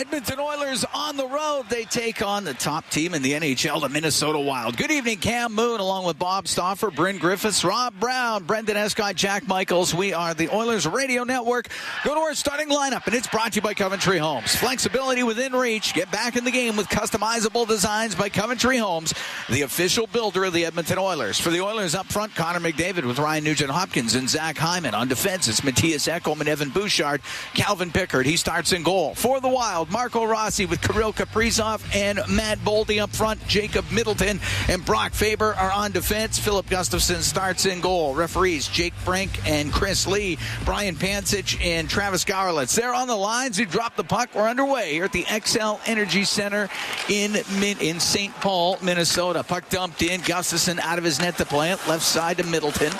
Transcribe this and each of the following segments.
Edmonton Oilers on the road. They take on the top team in the NHL, the Minnesota Wild. Good evening, Cam Moon, along with Bob Stauffer, Bryn Griffiths, Rob Brown, Brendan Escott, Jack Michaels. We are the Oilers Radio Network. Go to our starting lineup, and it's brought to you by Coventry Homes. Flexibility within reach. Get back in the game with customizable designs by Coventry Homes, the official builder of the Edmonton Oilers. For the Oilers up front, Connor McDavid with Ryan Nugent-Hopkins and Zach Hyman. On defense, it's Matthias Ekholm and Evan Bouchard. Calvin Pickard, he starts in goal. For the Wild, Marco Rossi with Kirill Kaprizov and Matt Boldy up front. Jacob Middleton and Brock Faber are on defense. Philip Gustafson starts in goal. Referees Jake Frank and Chris Lee. Brian Pancic and Travis Garlitz. They're on the lines who dropped the puck. We're underway here at the XL Energy Center in St. Paul, Minnesota. Puck dumped in. Gustafson out of his net to play it. Left side to Middleton.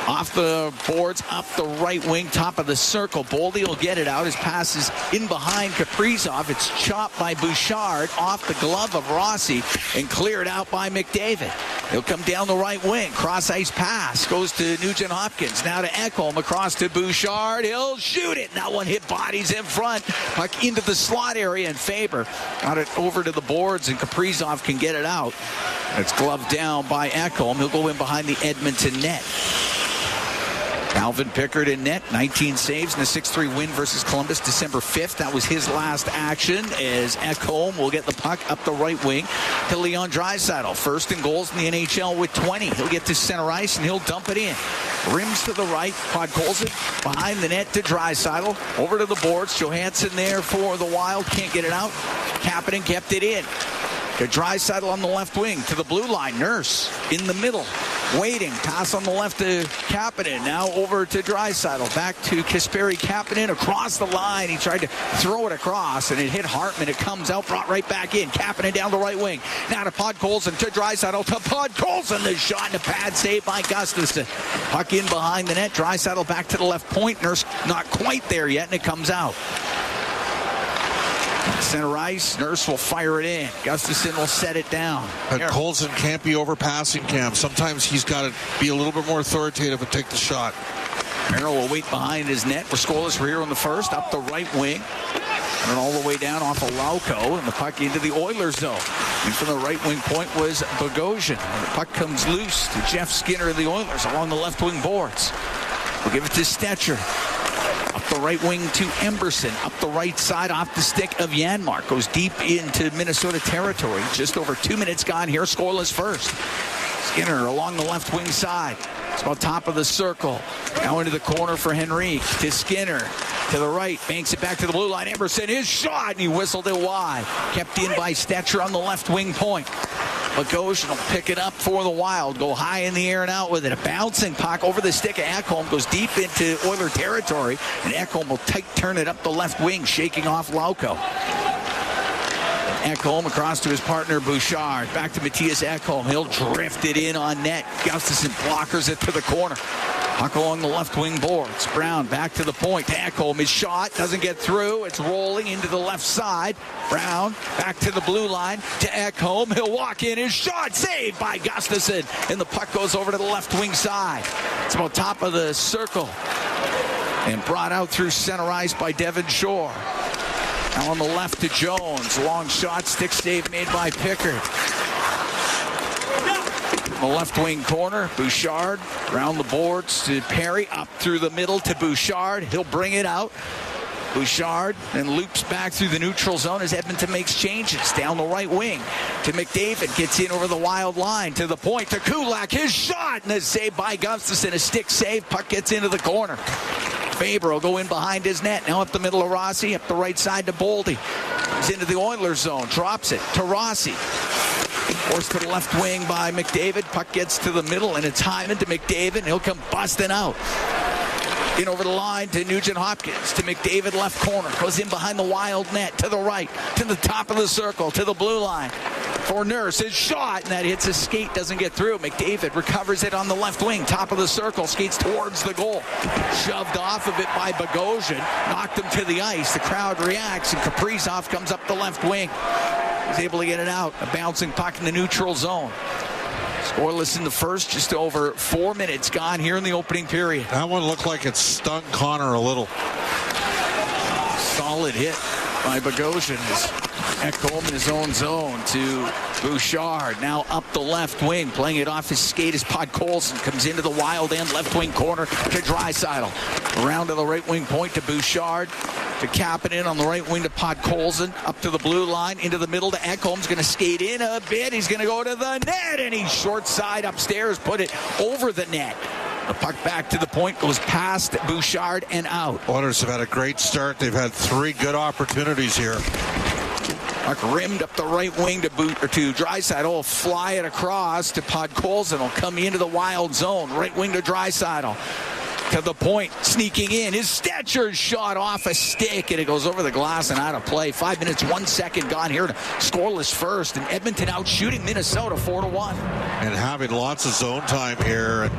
Off the boards, up the right wing, top of the circle. Boldy will get it out. His pass is in behind Kaprizov. It's chopped by Bouchard off the glove of Rossi and cleared out by McDavid. He'll come down the right wing. Cross-ice pass goes to Nugent-Hopkins. Now to Ekholm, across to Bouchard. He'll shoot it. That one hit bodies in front. Puck into the slot area, and Faber got it over to the boards, and Kaprizov can get it out. It's gloved down by Ekholm. He'll go in behind the Edmonton net. Calvin Pickard in net, 19 saves in a 6-3 win versus Columbus December 5th. That was his last action, as Ekholm will get the puck up the right wing to Leon Draisaitl. First in goals in the NHL with 20. He'll get to center ice and he'll dump it in. Rims to the right, Podkolzin behind the net to Draisaitl. Over to the boards, Johansson there for the Wild, can't get it out. Kapanen kept it in. To Draisaitl on the left wing, to the blue line. Nurse in the middle, waiting. Pass on the left to Kapanen. Now over to Draisaitl. Back to Kasperi Kapanen across the line. He tried to throw it across, and it hit Hartman. It comes out, brought right back in. Kapanen down the right wing. Now to Podkolzin, to Draisaitl, to Podkolzin. The shot and a pad save by Gustafson. Puck in behind the net. Draisaitl back to the left point. Nurse not quite there yet, and it comes out. Center ice, Nurse will fire it in. Gustafson will set it down. And Colson can't be overpassing Cam. Sometimes he's got to be a little bit more authoritative and take the shot. Merrill will wait behind his net. We're scoreless here in the first. Up the right wing. And all the way down off of Lauko. And the puck into the Oilers zone. And from the right wing point was Bogosian. And the puck comes loose to Jeff Skinner of the Oilers along the left wing boards. We'll give it to Stetcher. Up the right wing to Emberson. Up the right side off the stick of Janmark. Goes deep into Minnesota territory. Just over 2 minutes gone here. Scoreless first. Skinner along the left wing side. It's about top of the circle. Now into the corner for Henrique. To Skinner. To the right. Banks it back to the blue line. Emberson, his shot. And he whistled it wide. Kept in by Stetcher on the left wing point. Bogosian will pick it up for the Wild. Go high in the air and out with it. A bouncing puck over the stick of Ekholm. Goes deep into Oiler territory. And Ekholm will tight turn it up the left wing, shaking off Lauko. Ekholm across to his partner Bouchard. Back to Matthias Ekholm. He'll drift it in on net. Gustafson blockers it to the corner. Puck along the left wing boards. Brown back to the point. Ekholm, his shot doesn't get through. It's rolling into the left side. Brown back to the blue line to Ekholm. He'll walk in. His shot saved by Gustafson. And the puck goes over to the left wing side. It's about top of the circle. And brought out through center ice by Devin Shore. Now on the left to Jones. Long shot, stick save made by Pickard. The left wing corner, Bouchard around the boards to Perry, up through the middle to Bouchard. He'll bring it out. Bouchard then loops back through the neutral zone as Edmonton makes changes. Down the right wing to McDavid. Gets in over the Wild line to the point to Kulak. His shot and a save by Gustafson. A stick save. Puck gets into the corner. Faber will go in behind his net. Now up the middle of Rossi. Up the right side to Boldy. He's into the Oilers zone. Drops it to Rossi. Forced to the left wing by McDavid. Puck gets to the middle, and it's Hyman to McDavid. And he'll come busting out. In over the line to Nugent-Hopkins. To McDavid, left corner. Goes in behind the Wild net. To the right. To the top of the circle. To the blue line. For Nurse. His shot. And that hits a skate. Doesn't get through. McDavid recovers it on the left wing. Top of the circle. Skates towards the goal. Shoved off of it by Bogosian. Knocked him to the ice. The crowd reacts. And Kaprizov comes up the left wing. He's able to get it out. A bouncing puck in the neutral zone. Scoreless in the first, just over 4 minutes gone here in the opening period. That one looked like it stung Connor a little. Solid hit by Bogosian. Ekholm in his own zone to Bouchard. Now up the left wing, playing it off his skate as Podkolzin comes into the wild end, left wing corner to Draisaitl. Around to the right wing point to Bouchard. To cap it in on the right wing to Podkolzin. Up to the blue line, into the middle to Ekholm's going to skate in a bit. He's going to go to the net, and he's short side upstairs, put it over the net. The puck back to the point, goes past Bouchard and out. Oilers have had a great start. They've had 3 good opportunities here. Puck rimmed up the right wing to Draisaitl. Fly it across to Podkolzin. Will come into the wild zone. Right wing to Draisaitl. To the point, sneaking in. His Stetcher's shot off a stick, and it goes over the glass and out of play. 5 minutes, 1 second gone here to scoreless first, and Edmonton out shooting Minnesota 4-1. And having lots of zone time here. And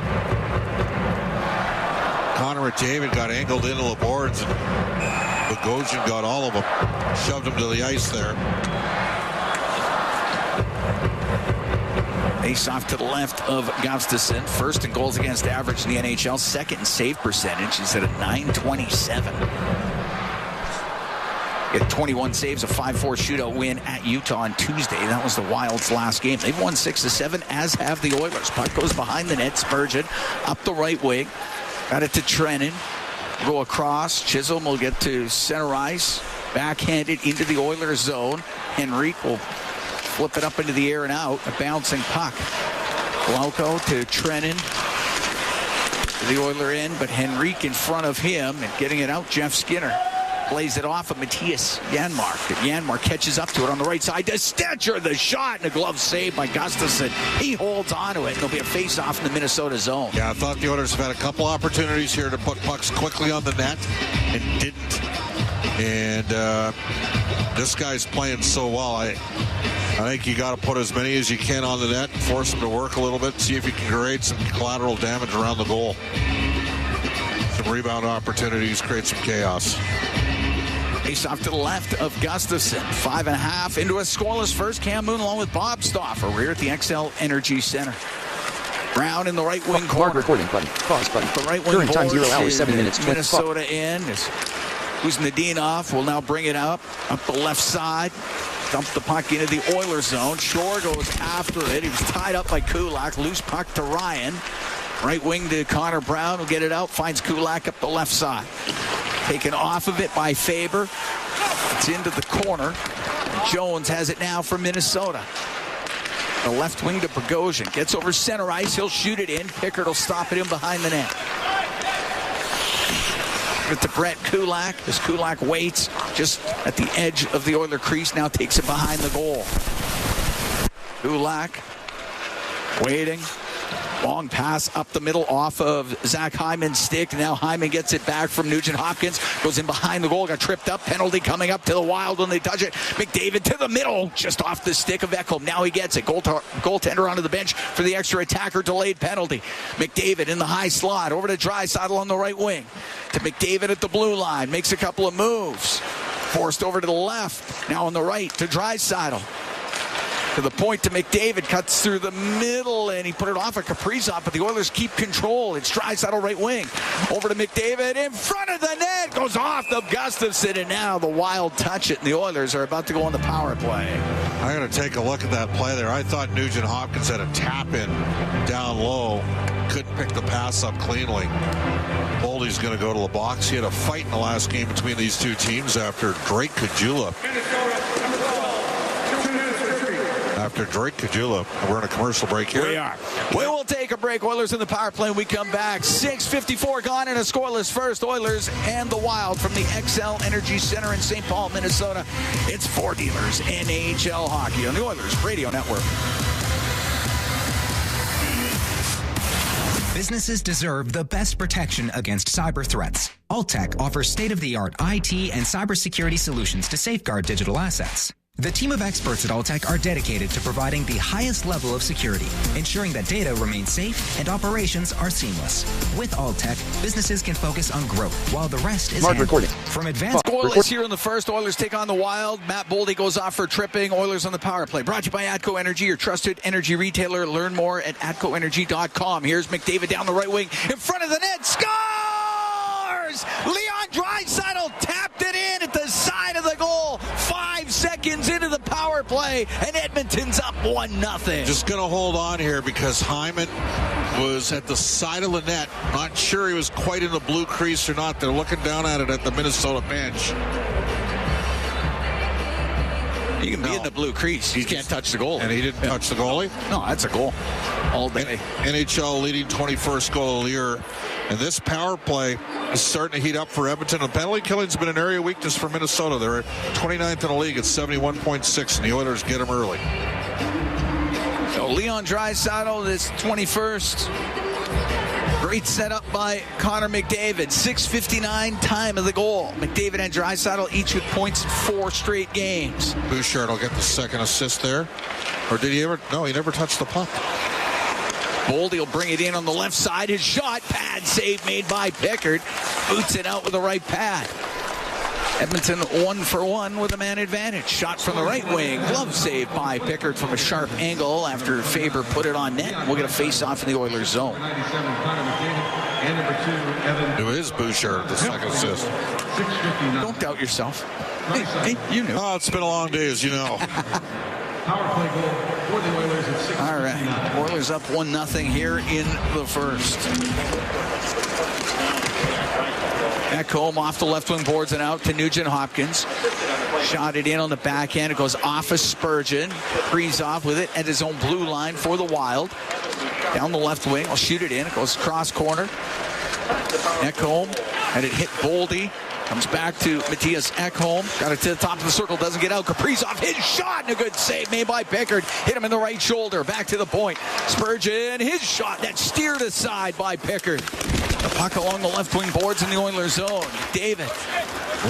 Connor McDavid got angled into the boards, and Bogosian got all of them, shoved him to the ice there. Face off to the left of Gustafsson. First in goals against average in the NHL. Second in save percentage. He's at a .927. He had 21 saves, a 5-4 shootout win at Utah on Tuesday. That was the Wild's last game. They've won 6-7, as have the Oilers. Puck goes behind the net. Spurgeon up the right wing. Got it to Trennan. Go across. Chisholm will get to center ice. Backhanded into the Oilers zone. Henrique will flip it up into the air and out. A bouncing puck. Glauco to Trennan. The Oiler end, but Henrique in front of him and getting it out. Jeff Skinner plays it off of Matthias Janmark. Janmark catches up to it on the right side to Stetcher. The shot and a glove save by Gustafsson. He holds on to it. There'll be a face-off in the Minnesota zone. Yeah, I thought the Oilers have had a couple opportunities here to put pucks quickly on the net and didn't. And this guy's playing so well. I think you got to put as many as you can on the net, force him to work a little bit, see if you can create some collateral damage around the goal. Some rebound opportunities, create some chaos. Face off to the left of Gustafsson. 5.5 into a scoreless first. Cam Moon along with Bob Stauffer. We're at the XL Energy Center. Brown in the right wing corner. Recording button. Pause button. The right wing current time 0 hours 7 minutes. Minnesota in. Kuznetsov will now bring it up the left side. Dump the puck into the Oilers zone. Shore goes after it. He was tied up by Kulak. Loose puck to Ryan. Right wing to Connor Brown. Will get it out. Finds Kulak up the left side. Taken off of it by Faber. It's into the corner. Jones has it now for Minnesota. The left wing to Bogosian. Gets over center ice. He'll shoot it in. Pickard will stop it in behind the net. With the Brett Kulak, as Kulak waits just at the edge of the Oiler crease, now takes it behind the goal. Kulak waiting. Long pass up the middle off of Zach Hyman's stick. Now Hyman gets it back from Nugent Hopkins. Goes in behind the goal. Got tripped up. Penalty coming up to the Wild when they touch it. McDavid to the middle. Just off the stick of Ekholm. Now he gets it. Goaltender onto the bench for the extra attacker. Delayed penalty. McDavid in the high slot. Over to Draisaitl on the right wing. To McDavid at the blue line. Makes a couple of moves. Forced over to the left. Now on the right to Draisaitl. To the point to McDavid, cuts through the middle, and he put it off of Kaprizov, but the Oilers keep control. It's Draisaitl right wing. Over to McDavid, in front of the net, goes off of Gustafsson, and now the Wild touch it, and the Oilers are about to go on the power play. I got to take a look at that play there. I thought Nugent Hopkins had a tap-in down low. Couldn't pick the pass up cleanly. Boldy's going to go to the box. He had a fight in the last game between these two teams after Drake Caggiula. We're on a commercial break here. We are. We will take a break. Oilers in the power play when we come back. 6:54 gone in a scoreless first. Oilers and the Wild from the XL Energy Center in St. Paul, Minnesota. It's Four Dealers NHL Hockey on the Oilers Radio Network. Businesses deserve the best protection against cyber threats. Alltech offers state-of-the-art IT and cybersecurity solutions to safeguard digital assets. The team of experts at Alltech are dedicated to providing the highest level of security, ensuring that data remains safe and operations are seamless. With Alltech, businesses can focus on growth while the rest is recording. From advanced scoreless here in the first. Oilers take on the Wild. Matt Boldy goes off for tripping. Oilers on the power play. Brought to you by Atco Energy, your trusted energy retailer. Learn more at atcoenergy.com. Here's McDavid down the right wing in front of the net. Scores! Leon Draisaitl tapped it in at the side of the goal. 5 seconds into the power play, and Edmonton's up 1-0. Just going to hold on here because Hyman was at the side of the net. Not sure he was quite in the blue crease or not. They're looking down at it at the Minnesota bench. You can be in the blue crease. You can't touch the goalie. And he didn't touch the goalie? No, that's a goal. All day. NHL leading 21st goal of the year. And this power play is starting to heat up for Edmonton. The penalty killing's been an area of weakness for Minnesota. They're 29th in the league at 71.6, and the Oilers get them early. So Leon Draisaitl, this 21st. Great setup by Connor McDavid. 6:59 time of the goal. McDavid and Draisaitl each with points in 4 straight games. Bouchard will get the second assist there. Or did he ever? No, he never touched the puck. Boldy will bring it in on the left side. His shot, pad save made by Pickard. Boots it out with the right pad. Edmonton 1-for-1 with a man advantage. Shot from the right wing. Glove save by Pickard from a sharp angle after Faber put it on net. We'll get a face-off in the Oilers zone. It is Bouchard, the second assist. Don't doubt yourself. Hey, you knew. Oh, it's been a long day, as you know. Power play goal for the Oilers at 6. All right. Oilers up 1-0 here in the first. Ekholm off the left wing boards and out to Nugent-Hopkins. Shot it in on the backhand. It goes off of Spurgeon. Kaprizov with it at his own blue line for the Wild. Down the left wing. I'll shoot it in. It goes cross corner. Ekholm had it hit Boldy. Comes back to Matthias Ekholm. Got it to the top of the circle. Doesn't get out. Kaprizov, his shot, and a good save made by Pickard. Hit him in the right shoulder. Back to the point. Spurgeon, his shot. That steered aside by Pickard. The puck along the left wing boards in the Oilers zone. David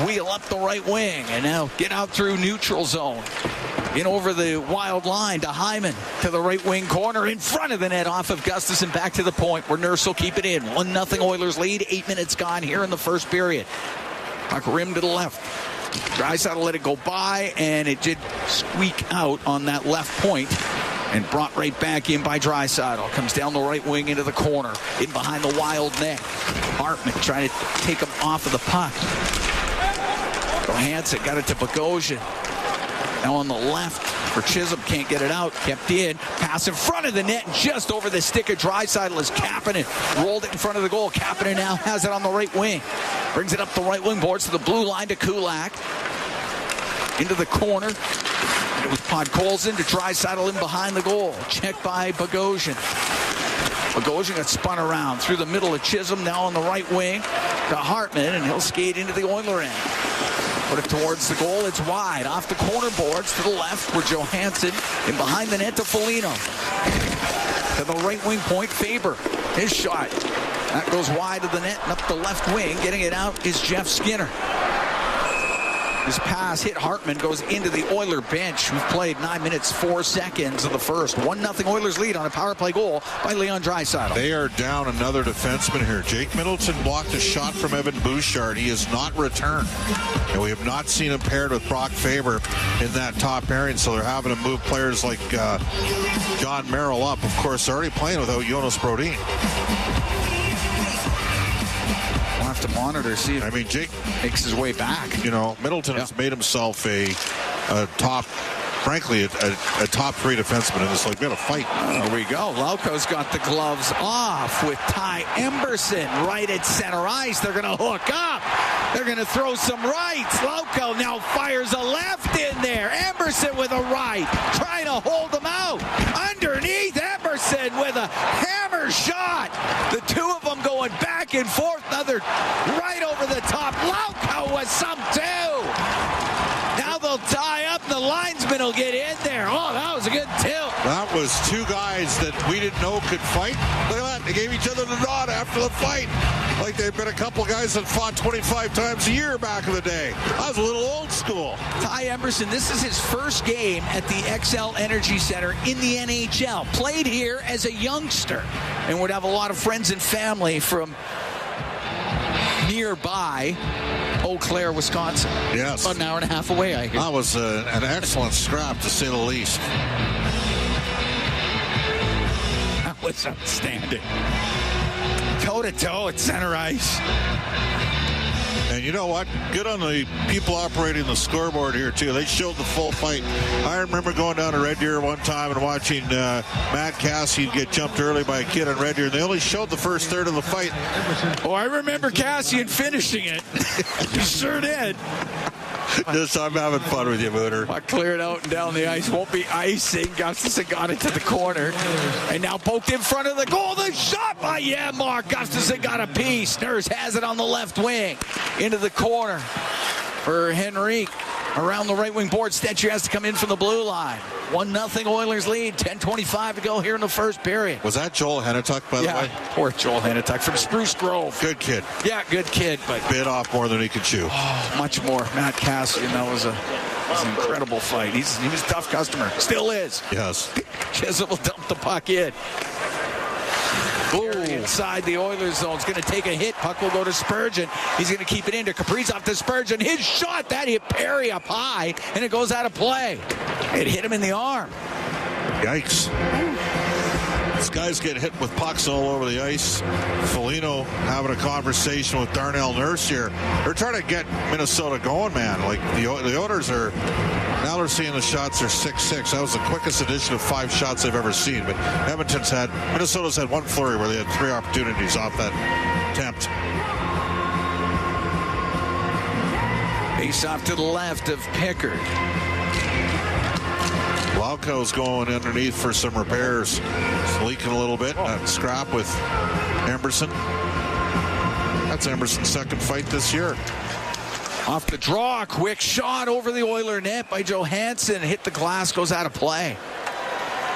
wheel up the right wing. And now get out through neutral zone. In over the Wild line to Hyman. To the right wing corner. In front of the net off of Gustafsson. Back to the point where Nurse will keep it in. 1-0 Oilers lead. 8 minutes gone here in the first period. Puck rim to the left. Draisaitl let it go by, and it did squeak out on that left point and brought right back in by Draisaitl. Comes down the right wing into the corner, in behind the Wild net. Hartman trying to take him off of the puck. Johansson got it to Bogosian. Now on the left for Chisholm, can't get it out. Kept in. Pass in front of the net and just over the stick of Draisaitl is Kapanen. Rolled it in front of the goal. Kapanen now has it on the right wing. Brings it up the right wing boards to the blue line to Kulak. Into the corner. It was Podkolzin to Draisaitl in behind the goal. Checked by Bogosian. Bogosian got spun around through the middle of Chisholm. Now on the right wing to Hartman, and he'll skate into the Oiler end. Put it towards the goal. It's wide. Off the corner boards to the left where Johansson in behind the net to Foligno. To the right wing point, Faber. His shot. That goes wide of the net and up the left wing. Getting it out is Jeff Skinner. His pass hit Hartman, goes into the Oiler bench, who've played 9 minutes, 4 seconds of the first. 1-0 Oilers lead on a power play goal by Leon Draisaitl. They are down another defenseman here. Jake Middleton blocked a shot from Evan Bouchard. He has not returned. And we have not seen him paired with Brock Faber in that top pairing, so they're having to move players like John Merrill up. Of course, they're already playing without Jonas Brodin. We'll have to monitor, see if Jake makes his way back. You know, Middleton has made himself a top, frankly, a top 3 defenseman in this league. We got to fight. There we go. Lauko's got the gloves off with Ty Emberson right at center ice. They're going to hook up. They're going to throw some rights. Lauko now fires a left in there. Emberson with a right, trying to hold them out. Underneath, Emberson with a hammer shot. The two of them going back and forth. Another right over the top. Lauko with some too. Now they'll tie up. The linesman will get in there. Oh, that was a good tilt. That was 2 guys that we didn't know could fight. Look at that. They gave each other the nod after the fight. Like they've been a couple guys that fought 25 times a year back in the day. That was a little old school. Ty Emberson, this is his first game at the XL Energy Center in the NHL. Played here as a youngster and would have a lot of friends and family from nearby Eau Claire, Wisconsin. Yes. About an hour and a half away, I hear. That was an excellent scrap, to say the least. That was outstanding. Toe-to-toe at center ice. And you know what? Good on the people operating the scoreboard here, too. They showed the full fight. I remember going down to Red Deer one time and watching Matt Cassian get jumped early by a kid on Red Deer. They only showed the first third of the fight. Oh, I remember Cassian finishing it. He sure did. I'm having fun with you, Mooner. Cleared out and down the ice. Won't be icing. Gustafson got it to the corner. And now poked in front of the goal. The shot by Mark. Gustafson got a piece. Nurse has it on the left wing. Into the corner for Henrique. Around the right wing board. Stetcher has to come in from the blue line. 1-0 Oilers lead. 10:25 to go here in the first period. Was that Joel Hennetuck, by the way? Poor Joel Hennetuck from Spruce Grove. Good kid. Yeah, good kid. But bit off more than he could chew. Oh, much more. Matt Cassian, that was an incredible fight. He was a tough customer. Still is. Yes. Chisholm will dump the puck in. Ooh. Inside the Oilers zone. He's going to take a hit. Puck will go to Spurgeon. He's going to keep it in to Kaprizov to Spurgeon. His shot, that hit Perry up high, and it goes out of play. It hit him in the arm. Yikes. These guys get hit with pucks all over the ice. Foligno having a conversation with Darnell Nurse here. They're trying to get Minnesota going, man. Like the Oilers are, now they're seeing the shots are 6-6. That was the quickest addition of 5 shots they've ever seen. But Minnesota's had one flurry where they had 3 opportunities off that attempt. Face off to the left of Pickard. Lauko's going underneath for some repairs. It's leaking a little bit. Scrap with Emberson. That's Emberson's second fight this year. Off the draw, quick shot over the Oiler net by Johansson. Hit the glass, goes out of play.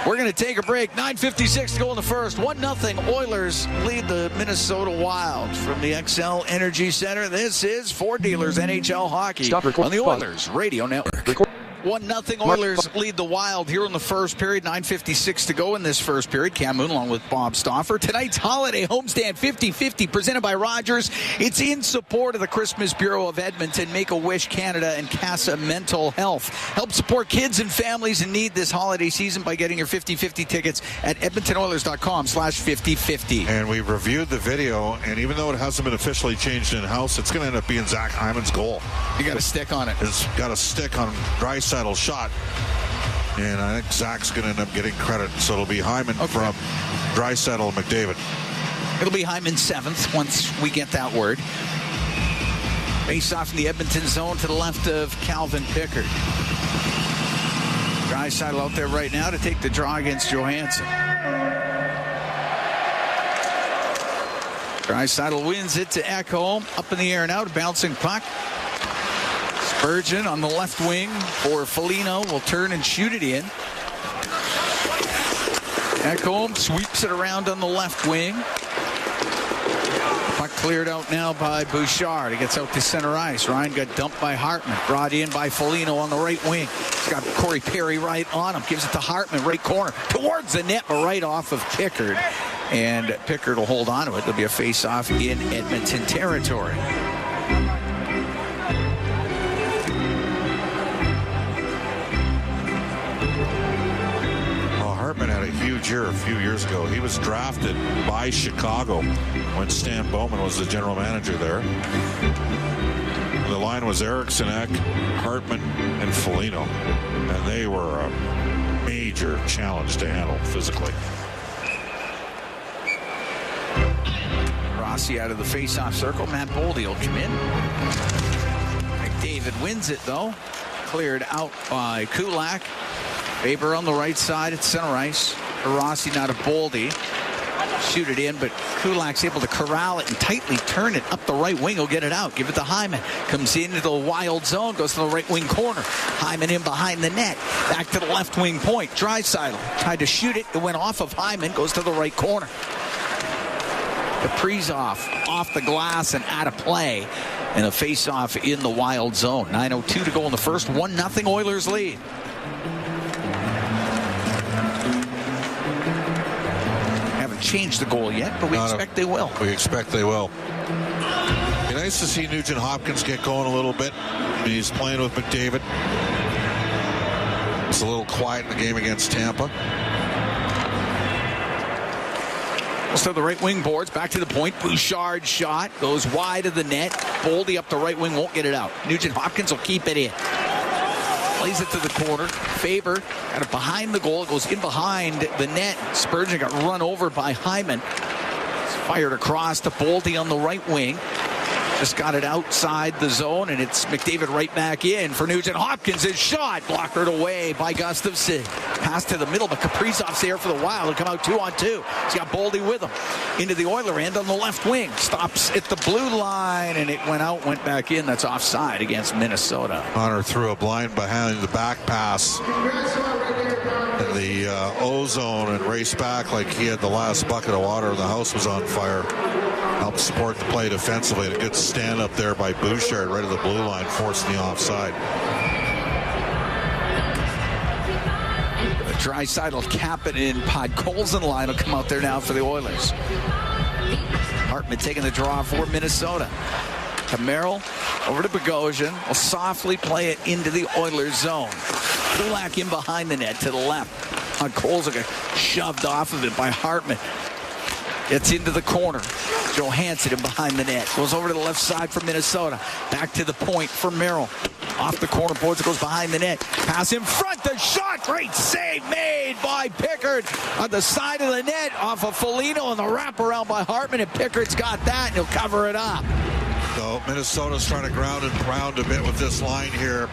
We're going to take a break. 9:56 to go in the first. 1-0 Oilers lead the Minnesota Wild from the XL Energy Center. This is Ford Dealers NHL Hockey on the Oilers Radio Network. 1-0 Oilers lead the Wild here in the first period. 9:56 to go in this first period. Cam Moon along with Bob Stauffer. Tonight's holiday homestand 50-50 presented by Rogers. It's in support of the Christmas Bureau of Edmonton, Make-A-Wish Canada, and Casa Mental Health. Help support kids and families in need this holiday season by getting your 50-50 tickets at edmontonoilers.com/50-50. And we reviewed the video, and even though it hasn't been officially changed in-house, it's going to end up being Zach Hyman's goal. You got a stick on it. It's got a stick on Draisaitl shot, and I think Zach's going to end up getting credit, so it'll be Hyman from Draisaitl and McDavid. It'll be Hyman 7th once we get that word. Face off in the Edmonton zone to the left of Calvin Pickard. Draisaitl out there right now to take the draw against Johansson. Draisaitl wins it to Ekholm. Up in the air now, bouncing puck. Spurgeon on the left wing for Foligno will turn and shoot it in. Ekholm sweeps it around on the left wing. Puck cleared out now by Bouchard. He gets out to center ice. Ryan got dumped by Hartman. Brought in by Foligno on the right wing. He's got Corey Perry right on him. Gives it to Hartman, right corner. Towards the net, but right off of Pickard. And Pickard will hold on to it. There'll be a face-off in Edmonton territory. Had a huge year a few years ago. He was drafted by Chicago when Stan Bowman was the general manager there. The line was Eriksson, Ek, Hartman, and Foligno, and they were a major challenge to handle physically. Rossi out of the face-off circle. Matt Boldy will come in. McDavid wins it, though. Cleared out by Kulak. Faber on the right side at center ice. Rossi now to Boldy. Shoot it in, but Kulak's able to corral it and tightly turn it up the right wing. He'll get it out. Give it to Hyman. Comes into the Wild zone. Goes to the right wing corner. Hyman in behind the net. Back to the left wing point. Draisaitl tried to shoot it. It went off of Hyman. Goes to the right corner. Kaprizov off the glass and out of play. And a face-off in the Wild zone. 9:02 to go in the first. 1-0 Oilers lead. Changed the goal yet, but we expect they will. We expect they will. Be nice to see Nugent Hopkins get going a little bit. He's playing with McDavid. It's a little quiet in the game against Tampa. So the right wing boards, back to the point. Bouchard shot, goes wide of the net. Boldy up the right wing, won't get it out. Nugent Hopkins will keep it in. Plays it to the corner. Faber got it behind the goal. It goes in behind the net. Spurgeon got run over by Hyman. It's fired across to Boldy on the right wing. Just got it outside the zone, and it's McDavid right back in for Nugent Hopkins. His shot blockered away by Gustafsson. Pass to the middle, but Kaprizov's there for the Wild. He'll come out 2-on-2. He's got Boldy with him. Into the Oiler end on the left wing. Stops at the blue line, and it went out, went back in. That's offside against Minnesota. Connor threw a blind behind the back pass in the O-zone and raced back like he had the last bucket of water and the house was on fire. Helped support the play defensively. And a good stand up there by Bouchard right at the blue line, forcing the offside. Draisaitl will cap it in. Podkolzin line will come out there now for the Oilers. Hartman taking the draw for Minnesota. To Merrill, over to Bogosian. Will softly play it into the Oilers zone. Kulak in behind the net to the left. Podkolzin got shoved off of it by Hartman. Gets into the corner. Johansson in behind the net. Goes over to the left side for Minnesota. Back to the point for Merrill. Off the corner boards, it goes behind the net. Pass in front, the shot. Great save made by Pickard on the side of the net off of Foligno, and the wraparound by Hartman, and Pickard's got that, and he'll cover it up. So Minnesota's trying to ground and pound a bit with this line here.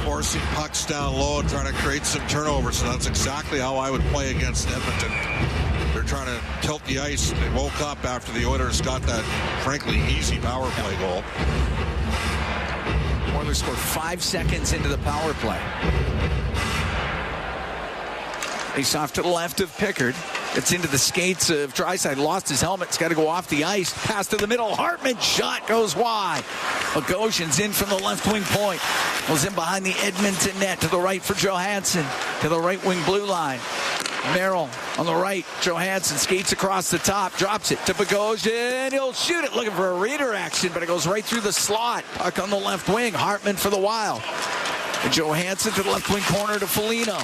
Forcing pucks down low and trying to create some turnovers. So that's exactly how I would play against Edmonton. They're trying to tilt the ice. They woke up after the Oilers got that, frankly, easy power play goal. Oilers scored 5 seconds into the power play. Face off to the left of Pickard. It's into the skates of Draisaitl. Lost his helmet. It's got to go off the ice. Pass to the middle. Hartman shot goes wide. Bogosian's in from the left wing point. Goes in behind the Edmonton net to the right for Johansson. To the right wing blue line. Merrill on the right. Johansson skates across the top. Drops it to Bogosian. He'll shoot it. Looking for a redirection, but it goes right through the slot. Puck on the left wing. Hartman for the Wild. And Johansson to the left wing corner to Foligno.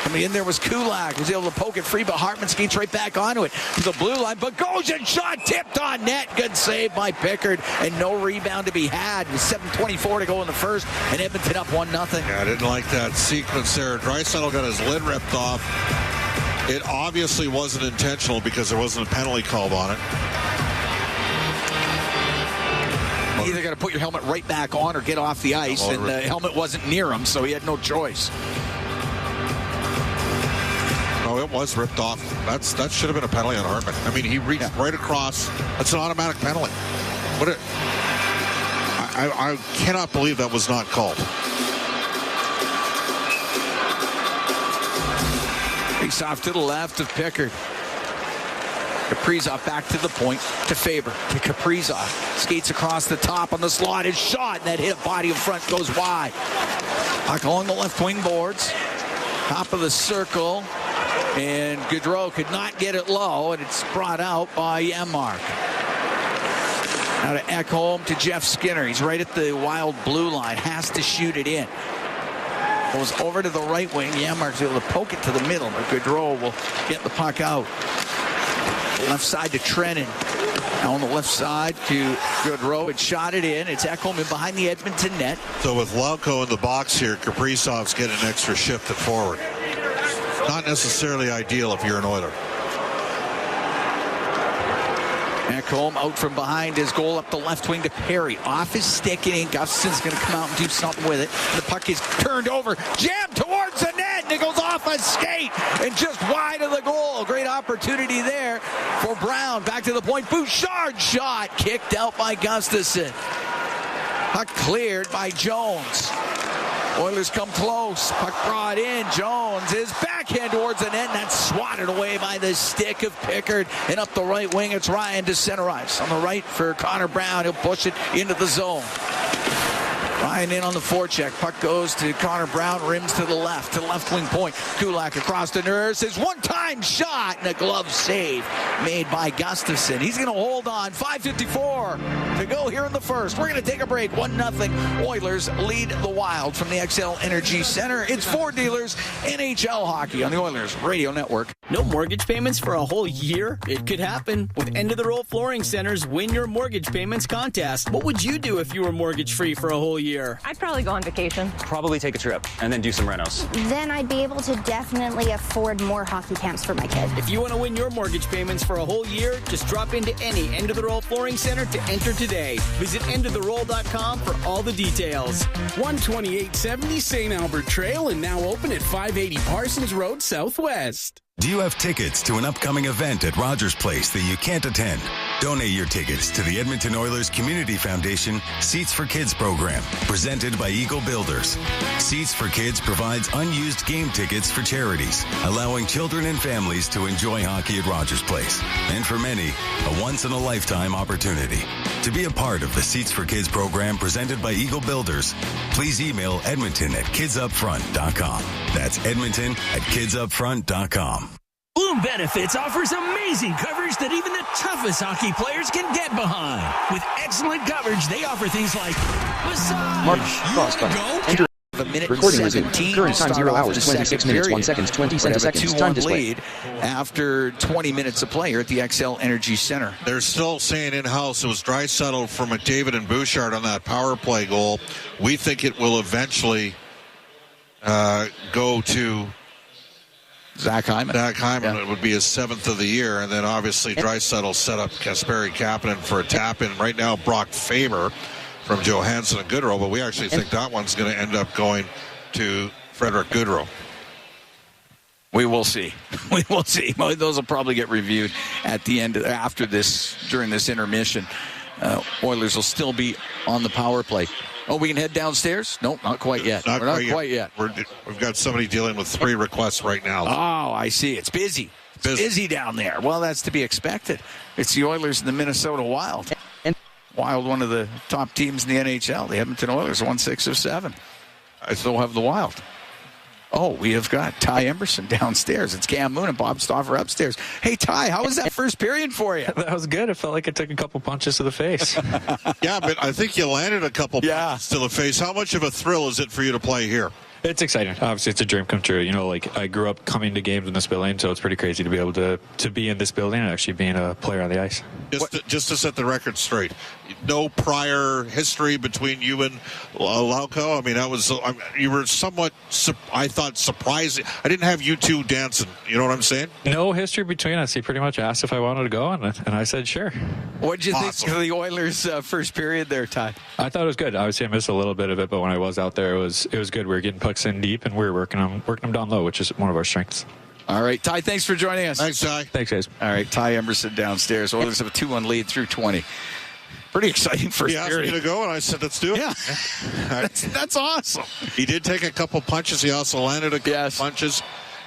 Coming in there was Kulak. Was able to poke it free, but Hartman skates right back onto it. To the blue line. Bogosian shot tipped on net. Good save by Pickard. And no rebound to be had. With 7:24 to go in the first. And Edmonton up 1-0. Yeah, I didn't like that sequence there. Draisaitl got his lid ripped off. It obviously wasn't intentional because there wasn't a penalty called on it. You either got to put your helmet right back on or get off the ice. And the helmet wasn't near him, so he had no choice. Oh, it was ripped off. That should have been a penalty on Hartman. I mean, he reached right across. That's an automatic penalty. I cannot believe that was not called. Face off to the left of Pickard. Kaprizov back to the point to Faber. To Kaprizov. Skates across the top on the slot. His shot. And that hit body in front goes wide. Puck along the left wing boards. Top of the circle. And Gaudreau could not get it low, and it's brought out by Janmark. Now to Ekholm to Jeff Skinner. He's right at the Wild blue line. Has to shoot it in. Goes over to the right wing. Janmark's able to poke it to the middle, but Gaudreau will get the puck out. Left side to Trennan. Now on the left side to Gaudreau. It shot it in. It's Ekholm in behind the Edmonton net. So with Lauko in the box here, Kaprizov's getting an extra shift at forward. Not necessarily ideal if you're an Oiler. Ekholm out from behind his goal up the left wing to Perry. Off his stick and in. Gustafsson's going to come out and do something with it. And the puck is turned over. Jammed towards the net. And it goes off a skate. And just wide of the goal. Great opportunity there for Brown. Back to the point. Bouchard shot. Kicked out by Gustafsson. Puck cleared by Jones. Oilers come close. Puck brought in. Jones is backhand towards the net, and that's swatted away by the stick of Pickard. And up the right wing, it's Ryan to center ice. On the right for Connor Brown. He'll push it into the zone. Ryan in on the forecheck. Puck goes to Connor Brown. Rims to the left wing point. Kulak across the Nurse. His one-time shot and a glove save made by Gustafsson. He's going to hold on. 5:54 to go here in the first. We're going to take a break. 1-0. Oilers lead the Wild from the XL Energy Center. It's Ford Dealers NHL Hockey on the Oilers Radio Network. No mortgage payments for a whole year? It could happen with End of the Roll Flooring Center's Win Your Mortgage Payments contest. What would you do if you were mortgage-free for a whole year? I'd probably go on vacation. Probably take a trip and then do some renos. Then I'd be able to definitely afford more hockey camps for my kid. If you want to win your mortgage payments for a whole year, just drop into any End of the Roll Flooring Center to enter today. Visit endoftheroll.com for all the details. 12870 St. Albert Trail and now open at 580 Parsons Road Southwest. Do you have tickets to an upcoming event at Rogers Place that you can't attend? Donate your tickets to the Edmonton Oilers Community Foundation Seats for Kids program, presented by Eagle Builders. Seats for Kids provides unused game tickets for charities, allowing children and families to enjoy hockey at Rogers Place. And for many, a once-in-a-lifetime opportunity. To be a part of the Seats for Kids program presented by Eagle Builders, please email edmonton@kidsupfront.com. That's edmonton@kidsupfront.com. Bloom Benefits offers amazing coverage that even the toughest hockey players can get behind. With excellent coverage, they offer things like massage. Mark, pause button. Enter. A minute Recording resumed. 17. Current time 0 hours, 26 minutes, 1 second, 20 seconds. Time display. Lead after 20 minutes of play here at the XL Energy Center. They're still saying in-house it was Draisaitl for McDavid and Bouchard on that power play goal. We think it will eventually go to Zach Hyman. Yeah. It would be his 7th of the year, and then obviously Draisaitl set up Kasperi Kapanen for a tap-in. Right now, Brock Faber from Johansson and Goodrow, but we actually think that one's going to end up going to Frederick Goodrow. We will see. We will see. Those will probably get reviewed at the end, after this, during this intermission. Oilers will still be on the power play. Oh, we can head downstairs? Nope, not quite yet. We're not quite yet. We've got somebody dealing with 3 requests right now. Oh, I see. It's busy. It's busy down there. Well, that's to be expected. It's the Oilers and the Minnesota Wild. Wild, one of the top teams in the NHL. The Edmonton Oilers won 6 of 7. I still have the Wild. Oh, we have got Ty Emerson downstairs. It's Cam Moon and Bob Stauffer upstairs. Hey, Ty, how was that first period for you? That was good. It felt like it took a couple punches to the face. Yeah, but I think you landed a couple punches to the face. How much of a thrill is it for you to play here? It's exciting. Obviously, it's a dream come true. You know, like, I grew up coming to games in this building, so it's pretty crazy to be able to be in this building and actually being a player on the ice. Just to set the record straight, no prior history between you and Lauko? I mean, you were somewhat, I thought, surprising. I didn't have you two dancing. You know what I'm saying? No history between us. He pretty much asked if I wanted to go, and I said sure. What did you think of the Oilers' first period there, Ty? I thought it was good. Obviously, I missed a little bit of it, but when I was out there, it was good. We were getting pucks in deep, and we were working them down low, which is one of our strengths. All right, Ty, thanks for joining us. Thanks, Ty. Thanks, guys. All right, Ty Emerson downstairs. Oilers have a 2-1 lead through 20. Pretty exciting first period. He asked me to go, and I said, let's do it. Yeah, that's awesome. He did take a couple punches. He also landed a couple punches.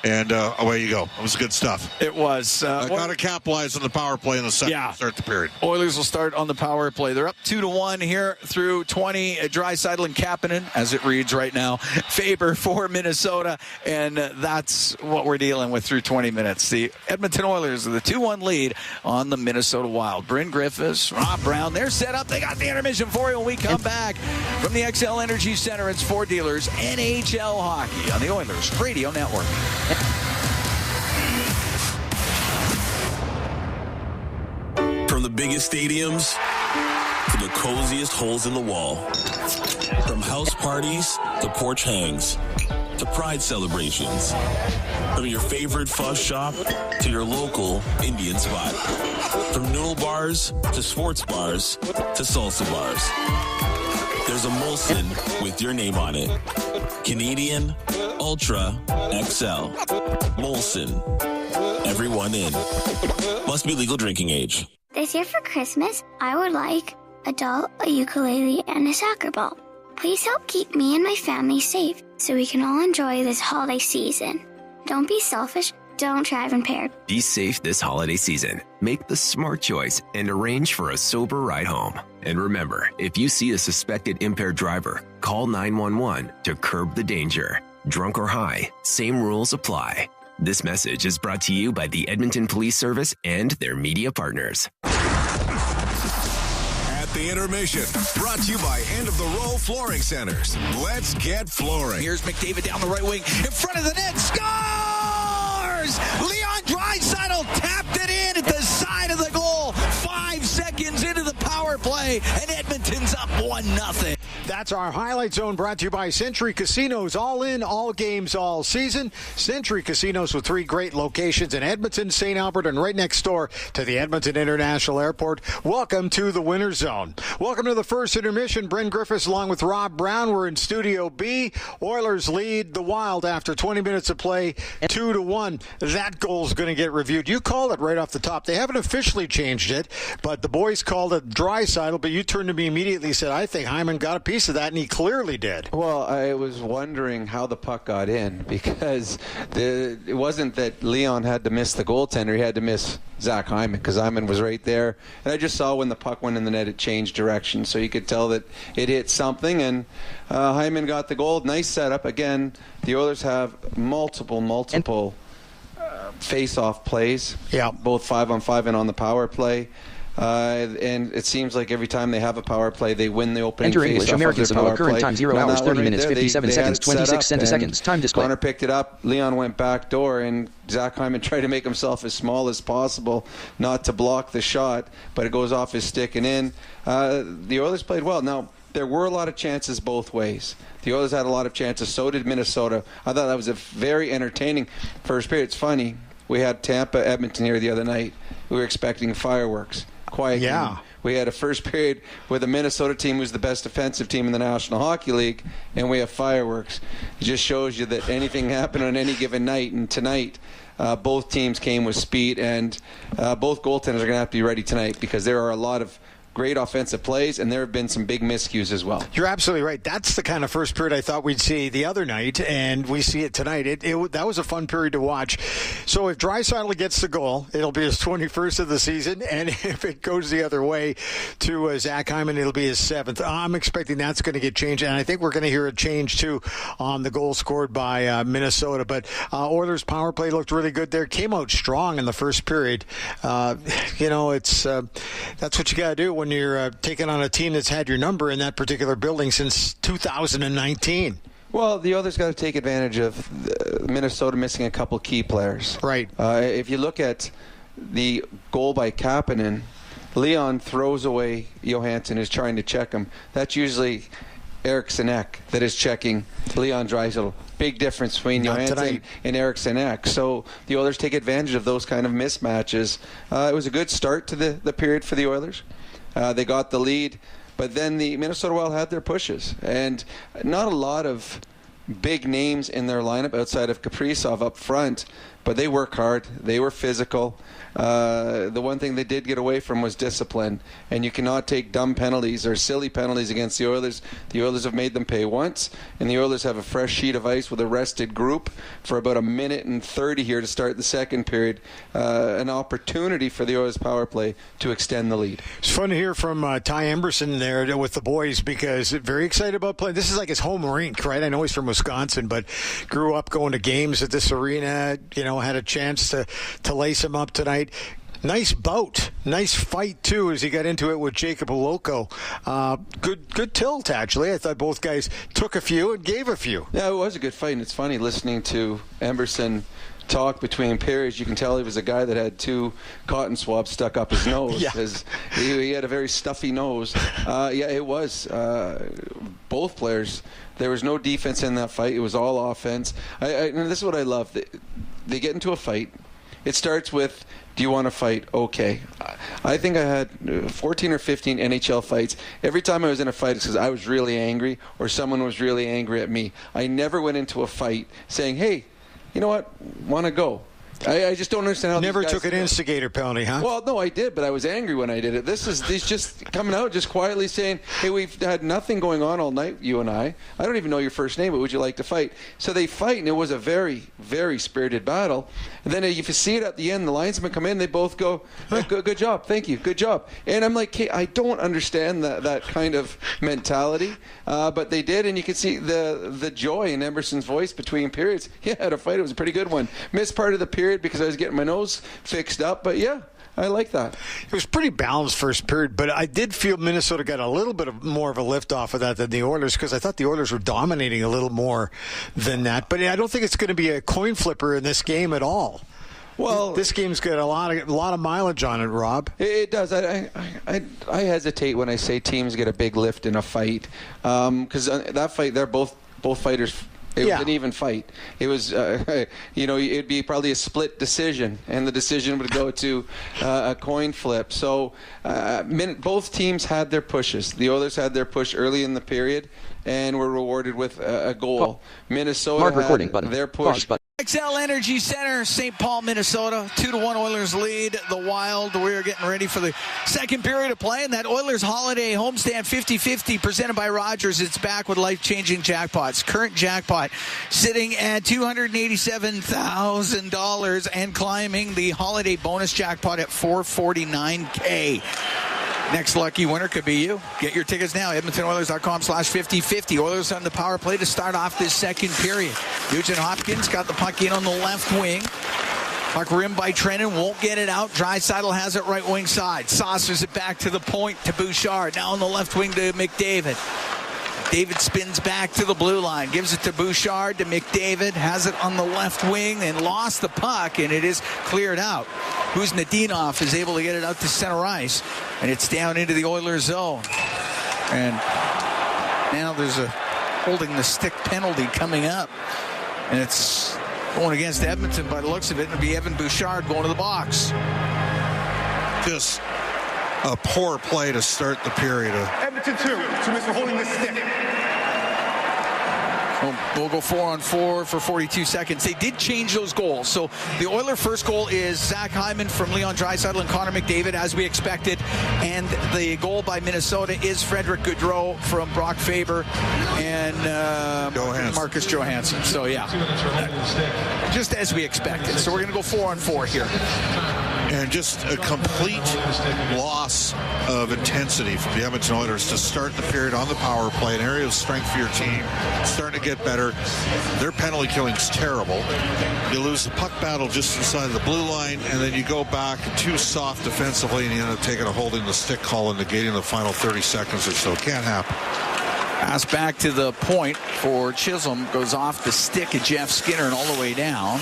And away you go. It was good stuff. It was. Got to capitalize on the power play in the second to start the period. Oilers will start on the power play. They're up 2-1 here through 20. Draisaitl and Kapanen, as it reads right now. Faber for Minnesota. And that's what we're dealing with through 20 minutes. The Edmonton Oilers with a 2-1 lead on the Minnesota Wild. Bryn Griffiths, Rob Brown, they're set up. They got the intermission for you when we come back from the XL Energy Center. It's Four Dealers NHL Hockey on the Oilers Radio Network. From the biggest stadiums to the coziest holes in the wall. From house parties to porch hangs to pride celebrations. From your favorite fuzz shop to your local Indian spot. From noodle bars to sports bars to salsa bars. There's a Molson with your name on it. Canadian Ultra XL. Molson. Everyone in. Must be legal drinking age. This year for Christmas, I would like a doll, a ukulele, and a soccer ball. Please help keep me and my family safe so we can all enjoy this holiday season. Don't be selfish. Don't drive impaired. Be safe this holiday season. Make the smart choice and arrange for a sober ride home. And remember, if you see a suspected impaired driver, call 911 to curb the danger. Drunk or high, same rules apply. This message is brought to you by the Edmonton Police Service and their media partners. At the intermission, brought to you by End of the Roll Flooring Centers. Let's get flooring. Here's McDavid down the right wing, in front of the net, scores! Leon Draisaitl tapped it in at the side of the goal. 5 seconds into the power play, and Edmonton's up 1-0. That's our Highlight Zone, brought to you by Century Casinos. All in, all games, all season. Century Casinos with 3 great locations in Edmonton, St. Albert, and right next door to the Edmonton International Airport. Welcome to the Winter Zone. Welcome to the first intermission. Bryn Griffiths along with Rob Brown. We're in Studio B. Oilers lead the Wild after 20 minutes of play, 2-1. That goal's going to get reviewed. You called it right off the top. They haven't officially changed it, but the boys called it Draisaitl, but you turned to me immediately and said, I think Hyman got a piece of that, and he clearly did. Well, I was wondering how the puck got in, because it wasn't that Leon had to miss the goaltender. He had to miss Zach Hyman, because Hyman was right there. And I just saw when the puck went in the net, it changed direction. So you could tell that it hit something, and Hyman got the goal. Nice setup. Again, the Oilers have multiple face-off plays, both 5-on-5 and on the power play. And it seems like every time they have a power play, they win the opening Enter face-off English American of their Samoa. power Current play. time 0 hours 30 minutes 57 seconds 26 seconds. Time display. Connor picked it up. Leon went back door, and Zach Hyman tried to make himself as small as possible, not to block the shot, but it goes off his stick and in. The Oilers played well. Now, there were a lot of chances both ways. The Oilers had a lot of chances. So did Minnesota. I thought that was a very entertaining first period. It's funny. We had Tampa, Edmonton here the other night. We were expecting fireworks. Quiet game. We had a first period with a Minnesota team who's the best defensive team in the National Hockey League, and we have fireworks. It just shows you that anything can happen on any given night. And tonight, both teams came with speed, and both goaltenders are going to have to be ready tonight, because there are a lot of great offensive plays, and there have been some big miscues as well. You're absolutely right. That's the kind of first period I thought we'd see the other night, and we see it tonight. That was a fun period to watch. So if Draisaitl gets the goal, it'll be his 21st of the season, and if it goes the other way to Zach Hyman, it'll be his 7th. I'm expecting that's going to get changed, and I think we're going to hear a change, too, on the goal scored by Minnesota. But Oilers' power play looked really good there. Came out strong in the first period. It's that's what you got to do when you're taking on a team that's had your number in that particular building since 2019. Well, the Oilers got to take advantage of Minnesota missing a couple key players. Right. If you look at the goal by Kapanen, Leon throws away Johansson, who's trying to check him. That's usually Eriksson Ek that is checking Leon Draisaitl. Big difference between Johansson and Eriksson Ek. So the Oilers take advantage of those kind of mismatches. It was a good start to the period for the Oilers. They got the lead, but then the Minnesota Wild had their pushes, and not a lot of big names in their lineup outside of Kaprizov up front, but they work hard. They were physical. The one thing they did get away from was discipline, and you cannot take dumb penalties or silly penalties against the Oilers. The Oilers have made them pay once, and the Oilers have a fresh sheet of ice with a rested group for about 1:30 here to start the second period. An opportunity for the Oilers power play to extend the lead. It's fun to hear from Ty Emberson there with the boys, because very excited about playing. This is like his home rink, right? I know he's from Wisconsin, but grew up going to games at this arena. Had a chance to lace him up tonight. Nice bout. Nice fight, too, as he got into it with Jacob Oloko. Good tilt, actually. I thought both guys took a few and gave a few. Yeah, it was a good fight, and it's funny listening to Emberson talk between periods. You can tell he was a guy that had 2 cotton swabs stuck up his nose, because he had a very stuffy nose. It was. Both players, there was no defense in that fight. It was all offense. And this is what I love. They get into a fight. It starts with, do you want to fight? Okay. I think I had 14 or 15 NHL fights. Every time I was in a fight, it's because I was really angry or someone was really angry at me. I never went into a fight saying, hey, you know what, want to go. I just don't understand how Never these guys took an instigator penalty, huh? Well, no, I did, but I was angry when I did it. He's just coming out, just quietly saying, hey, we've had nothing going on all night, you and I. I don't even know your first name, but would you like to fight? So they fight, and it was a very, very spirited battle. And then if you see it at the end, the linesmen come in, they both go, good job, thank you, good job. And I'm like, hey, I don't understand that kind of mentality. But they did, and you could see the joy in Emberson's voice between periods. He had a fight. It was a pretty good one. Missed part of the period because I was getting my nose fixed up, but yeah, I like that. It was pretty balanced first period, but I did feel Minnesota got a little bit more of a lift off of that than the Oilers, because I thought the Oilers were dominating a little more than that. But I don't think it's going to be a coin flipper in this game at all. Well, this game's got a lot of mileage on it, Rob. It does. I hesitate when I say teams get a big lift in a fight, because that fight, they're both fighters. It was an even fight. It was, it'd be probably a split decision, and the decision would go to a coin flip. So both teams had their pushes. The Oilers had their push early in the period and were rewarded with a goal. Minnesota had their push. XL Energy Center, St. Paul, Minnesota. 2-1 Oilers lead the Wild. We are getting ready for the second period of play, and that Oilers holiday homestand 50-50 presented by Rogers. It's back with life-changing jackpots. Current jackpot sitting at $287,000 and climbing. The holiday bonus jackpot at $449K. Next lucky winner could be you. Get your tickets now. EdmontonOilers.com/50-50. Oilers on the power play to start off this second period. Nugent Hopkins got the puck in on the left wing. Puck rimmed by Trennan. Won't get it out. Draisaitl has it right wing side. Saucers it back to the point to Bouchard. Now on the left wing to McDavid. David spins back to the blue line, gives it to Bouchard, to McDavid, has it on the left wing and lost the puck, and it is cleared out. Kuznetsov is able to get it out to center ice, and it's down into the Oilers zone. And now there's a holding the stick penalty coming up, and it's going against Edmonton by the looks of it. It'll be Evan Bouchard going to the box. Just a poor play to start the period. Edmonton 2 Mr. holding the stick. We'll go 4-on-4 for 42 seconds. They did change those goals. So the Oiler first goal is Zach Hyman from Leon Draisaitl and Connor McDavid, as we expected. And the goal by Minnesota is Frederick Gaudreau from Brock Faber and Marcus Johansson. So, yeah, just as we expected. So we're going to go 4-on-4 here. And just a complete loss of intensity from the Edmonton Oilers to start the period on the power play, an area of strength for your team, starting to get better. Their penalty killing's terrible. You lose the puck battle just inside of the blue line, and then you go back too soft defensively, and you end up taking a holding the stick call and negating the final 30 seconds or so. Can't happen. Pass back to the point for Chisholm, goes off the stick of Jeff Skinner and all the way down.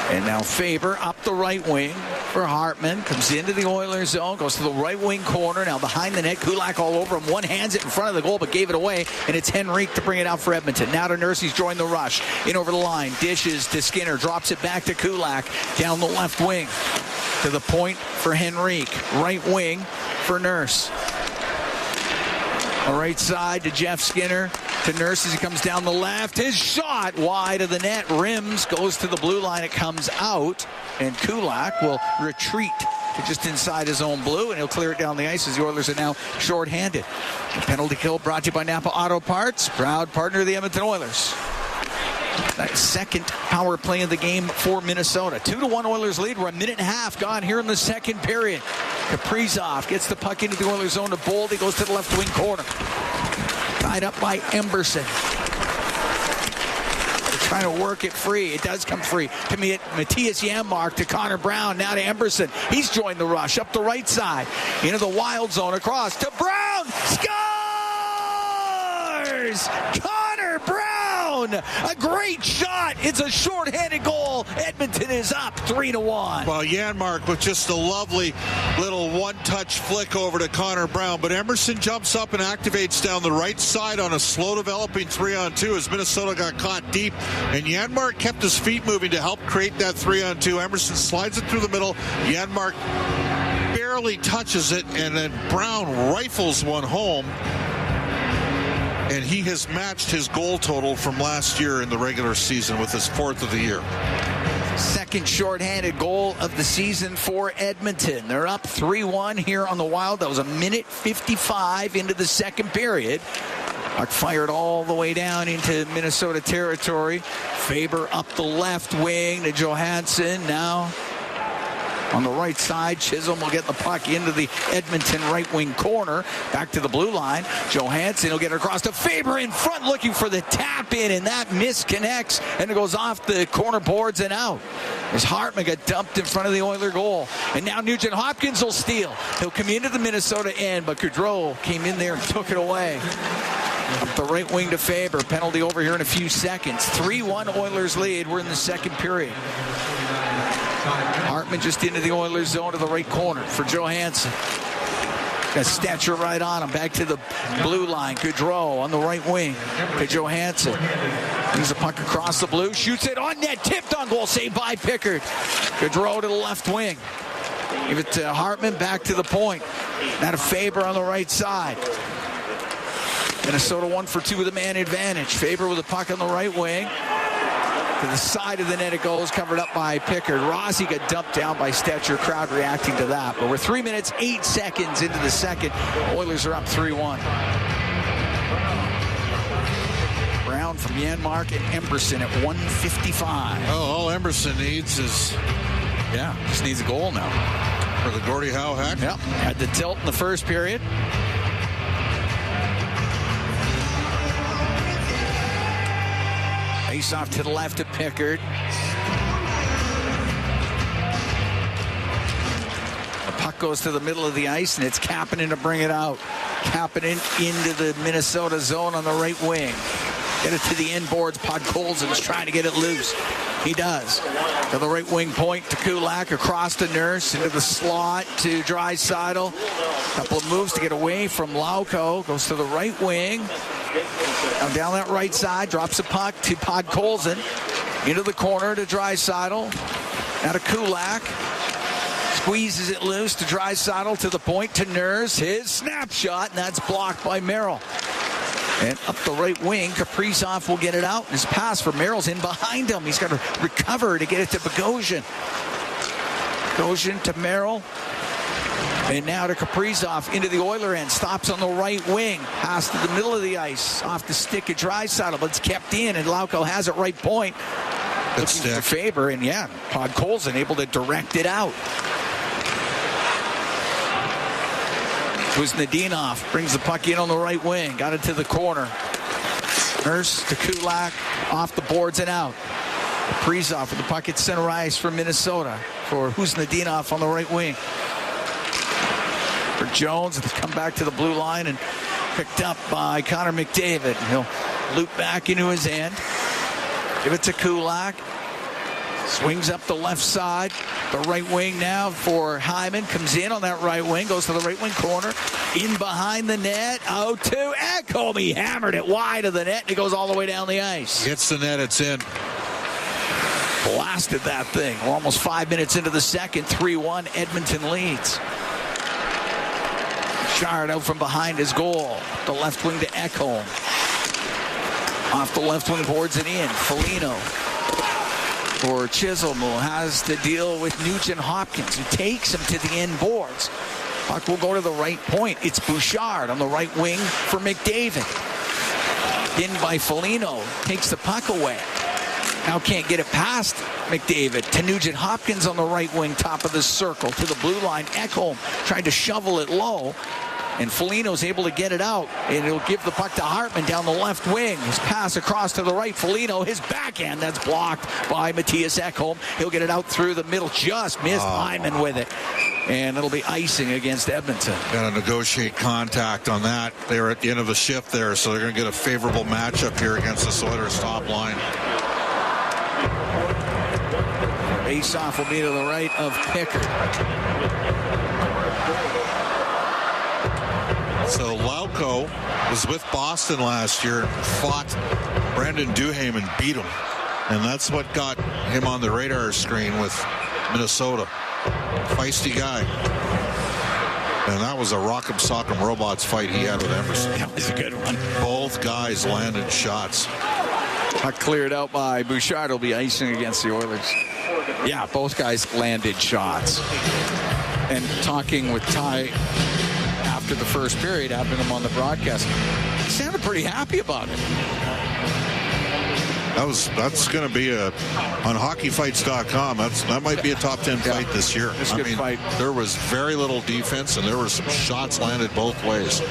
And now Faber up the right wing for Hartman. Comes into the Oilers zone. Goes to the right wing corner. Now behind the net. Kulak all over him. One hands it in front of the goal but gave it away. And it's Henrique to bring it out for Edmonton. Now to Nurse. He's joined the rush. In over the line. Dishes to Skinner. Drops it back to Kulak. Down the left wing. To the point for Henrique. Right wing for Nurse. The right side to Jeff Skinner. To Nurse as he comes down the left. His shot wide of the net. Rims. Goes to the blue line. It comes out. And Kulak will retreat to just inside his own blue. And he'll clear it down the ice as the Oilers are now shorthanded. The penalty kill brought to you by Napa Auto Parts. Proud partner of the Edmonton Oilers. That second power play of the game for Minnesota. 2-1 Oilers lead. We're a minute and a half gone here in the second period. Kaprizov gets the puck into the Oilers zone to Bold. He goes to the left wing corner. Tied up by Emberson. They're trying to work it free. It does come free. To Matthias Janmark, to Connor Brown. Now to Emberson. He's joined the rush up the right side. Into the Wild zone across to Brown. Scores! Connor Brown! A great shot. It's a short-handed goal. Edmonton is up 3-1. Well, Janmark with just a lovely little one-touch flick over to Connor Brown, but Emerson jumps up and activates down the right side on a slow-developing 3-on-2 as Minnesota got caught deep, and Janmark kept his feet moving to help create that 3-on-2. Emerson slides it through the middle. Janmark barely touches it, and then Brown rifles one home. And he has matched his goal total from last year in the regular season with his fourth of the year. Second shorthanded goal of the season for Edmonton. They're up 3-1 here on the Wild. That was a minute 55 into the second period. Puck fired all the way down into Minnesota territory. Faber up the left wing to Johansson. Now on the right side, Chisholm will get the puck into the Edmonton right wing corner. Back to the blue line. Johansson will get it across to Faber in front looking for the tap in, and that misconnects, and it goes off the corner boards and out. As Hartman got dumped in front of the Oiler goal. And now Nugent Hopkins will steal. He'll come into the Minnesota end, but Gaudreau came in there and took it away. Up the right wing to Faber. Penalty over here in a few seconds. 3-1 Oilers lead. We're in the second period. Hartman just into the Oilers zone to the right corner for Johansson. Got Stetcher right on him. Back to the blue line. Gaudreau on the right wing to Johansson. Brings the puck across the blue. Shoots it on net. Tipped on goal. Saved by Pickard. Gaudreau to the left wing. Give it to Hartman. Back to the point. Now to Faber on the right side. Minnesota 1 for 2 with a man advantage. Faber with the puck on the right wing. To the side of the net it goes, covered up by Pickard. Rossi got dumped down by Stetcher. Crowd reacting to that. But we're 3 minutes, 8 seconds into the second. Oilers are up 3-1. Brown from Janmark and Emberson at 1:55. Oh, all Emberson needs is... Yeah, just needs a goal now. For the Gordie Howe hack? Yep, had the tilt in the first period. Face off to the left of Pickard. The puck goes to the middle of the ice, and it's Kapanen to bring it out. Kapanen into the Minnesota zone on the right wing. Get it to the inboards. Podkolzin's trying to get it loose. He does. To the right wing point to Kulak, across to Nurse, into the slot to Draisaitl. Couple of moves to get away from Lauko. Goes to the right wing. Now down that right side, drops a puck to Podkolzin. Into the corner to Draisaitl. Now to Kulak. Squeezes it loose to Draisaitl to the point to Nurse. His snapshot, and that's blocked by Merrill. And up the right wing, Kaprizov will get it out. His pass for Merrill's in behind him. He's got to recover to get it to Bogosian. Bogosian to Merrill. And now to Kaprizov into the Oiler end. Stops on the right wing. Pass to the middle of the ice. Off the stick of Draisaitl, but it's kept in, and Lauko has it right point. Looking for Faber, and yeah, Podkolzin able to direct it out. Kuznetsov brings the puck in on the right wing. Got it to the corner. Nurse to Kulak. Off the boards and out. Kaprizov with the puck at center ice for Minnesota. For Kuznetsov on the right wing. For Jones, it's come back to the blue line and picked up by Connor McDavid. He'll loop back into his end. Give it to Kulak. Swings up the left side. The right wing now for Hyman. Comes in on that right wing. Goes to the right wing corner. In behind the net. Out to Ekholm. He hammered it wide of the net. And it goes all the way down the ice. Hits the net. It's in. Blasted that thing. We're almost 5 minutes into the second. 3-1. Edmonton leads. Shard out from behind his goal. The left wing to Ekholm. Off the left wing, boards it in. Foligno. For Chisholm, who has to deal with Nugent Hopkins, who takes him to the end boards. Puck will go to the right point. It's Bouchard on the right wing for McDavid. In by Foligno. Takes the puck away. Now can't get it past McDavid. To Nugent Hopkins on the right wing, top of the circle. To the blue line. Ekholm tried to shovel it low. And Foligno's able to get it out. And he'll give the puck to Hartman down the left wing. His pass across to the right. Foligno, his backhand, that's blocked by Matthias Ekholm. He'll get it out through the middle. Just missed Hyman with it. And it'll be icing against Edmonton. Got to negotiate contact on that. They're at the end of the shift there, so they're going to get a favorable matchup here against the Oilers top line. Face-off will be to the right of Pickard. So Lauko was with Boston last year and fought Brandon Duhaime and beat him. And that's what got him on the radar screen with Minnesota. Feisty guy. And that was a Rock'em Sock'em Robots fight he had with Emerson. That was a good one. Both guys landed shots. Puck cleared out by Bouchard. Will be icing against the Oilers. Yeah, both guys landed shots. And talking with Ty after the first period, having him on the broadcast, he sounded pretty happy about it. That's going to be on hockeyfights.com. That might be a top 10 fight this year. It's a good fight. There was very little defense, and there were some shots landed both ways.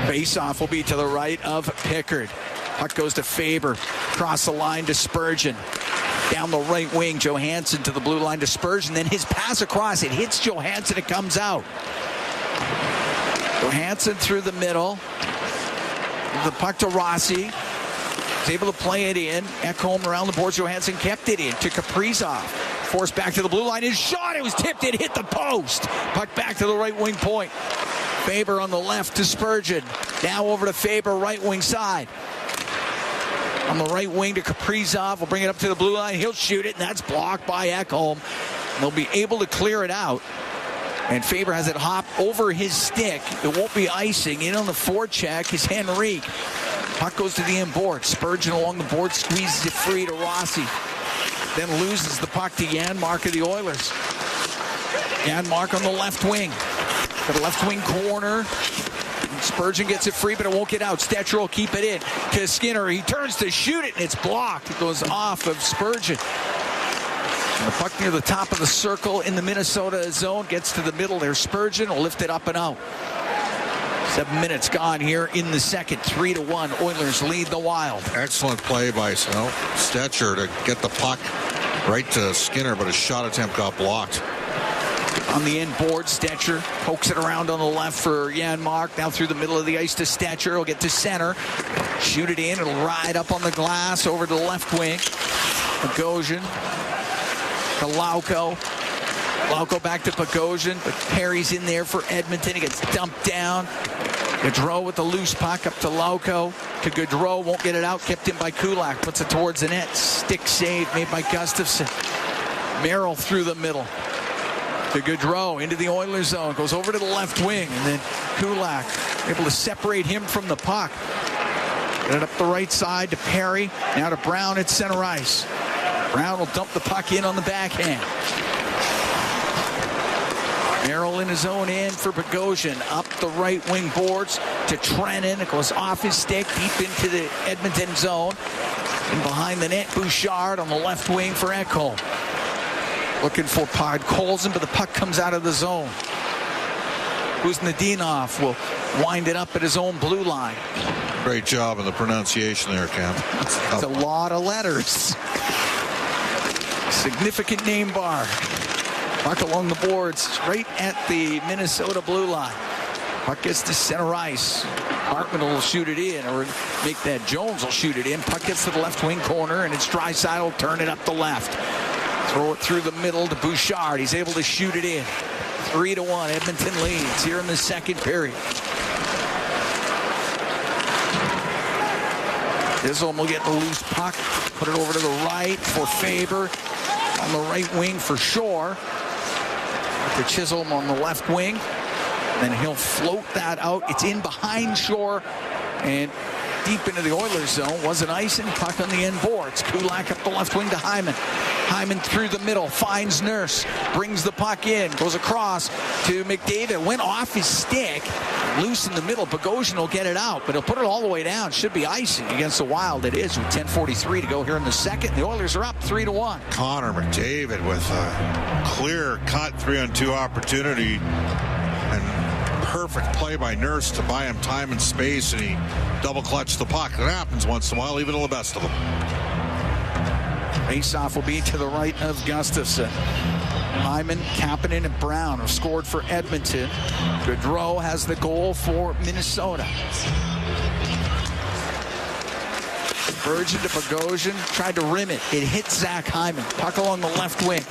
Face-off will be to the right of Pickard. Puck goes to Faber. Cross the line to Spurgeon. Down the right wing, Johansson to the blue line to Spurgeon. Then his pass across. It hits Johansson. It comes out. Johansson through the middle. The puck to Rossi. He's able to play it in. Ekholm around the boards. Johansson kept it in to Kaprizov. Forced back to the blue line. His shot, it was tipped. It hit the post. Puck back to the right wing point. Faber on the left to Spurgeon. Now over to Faber, right wing side. On the right wing to Kaprizov. Will bring it up to the blue line. He'll shoot it, and that's blocked by Ekholm. They'll be able to clear it out. And Faber has it hop over his stick. It won't be icing. In on the forecheck is Henrique. Puck goes to the end board. Spurgeon along the board squeezes it free to Rossi. Then loses the puck to Janmark of the Oilers. Janmark on the left wing. To the left wing corner. Spurgeon gets it free, but it won't get out. Stetcher will keep it in to Skinner. He turns to shoot it, and it's blocked. It goes off of Spurgeon. And the puck near the top of the circle in the Minnesota zone gets to the middle there. Spurgeon will lift it up and out. 7 minutes gone here in the second. 3-1. Oilers lead the Wild. Excellent play by Stetcher to get the puck right to Skinner, but his shot attempt got blocked. On the end board, Stetcher pokes it around on the left for Janmark. Now through the middle of the ice to Stetcher. He'll get to center. Shoot it in. It'll ride up on the glass over to the left wing. Bogosian to Lauko. Lauko back to Bogosian, but Perry's in there for Edmonton. He gets dumped down. Gaudreau with the loose puck up to Lauko. To Gaudreau, won't get it out. Kept in by Kulak. Puts it towards the net. Stick save made by Gustafsson. Merrill through the middle. To Gaudreau into the Oilers zone. Goes over to the left wing. And then Kulak able to separate him from the puck. Get it up the right side to Perry. Now to Brown at center ice. Brown will dump the puck in on the backhand. Merrill in his own end for Bogosian. Up the right wing boards to Trennan. It goes off his stick deep into the Edmonton zone. And behind the net, Bouchard on the left wing for Ekholm. Looking for Podkolzin, but the puck comes out of the zone. Kuznetsov will wind it up at his own blue line. Great job in the pronunciation there, Cam. It's a lot of letters. Significant name bar. Puck along the boards, right at the Minnesota blue line. Puck gets to center ice. Hartman will shoot it in, or make that Jones will shoot it in. Puck gets to the left wing corner, and it's Draisaitl will turn it up the left. Throw it through the middle to Bouchard. He's able to shoot it in. 3-1. Edmonton leads here in the second period. Chisholm will get the loose puck. Put it over to the right for Faber. On the right wing for Shore. To Chisholm on the left wing. Then he'll float that out. It's in behind Shore. And deep into the Oilers zone. Wasn't icing. Puck on the end boards. Kulak up the left wing to Hyman. Hyman through the middle. Finds Nurse. Brings the puck in. Goes across to McDavid. Went off his stick. Loose in the middle. Bogosian will get it out, but he'll put it all the way down. Should be icing against the Wild. It is with 10:43 to go here in the second. The Oilers are up 3-1. Connor McDavid with a clear-cut 3-on-2 opportunity. And perfect play by Nurse to buy him time and space, and he double-clutched the puck. It happens once in a while, even to the best of them. Face-off will be to the right of Gustafsson. Hyman, Kapanen, and Brown have scored for Edmonton. Gaudreau has the goal for Minnesota. Spurgeon to Bogosian, tried to rim it. It hit Zach Hyman. Puck along the left wing.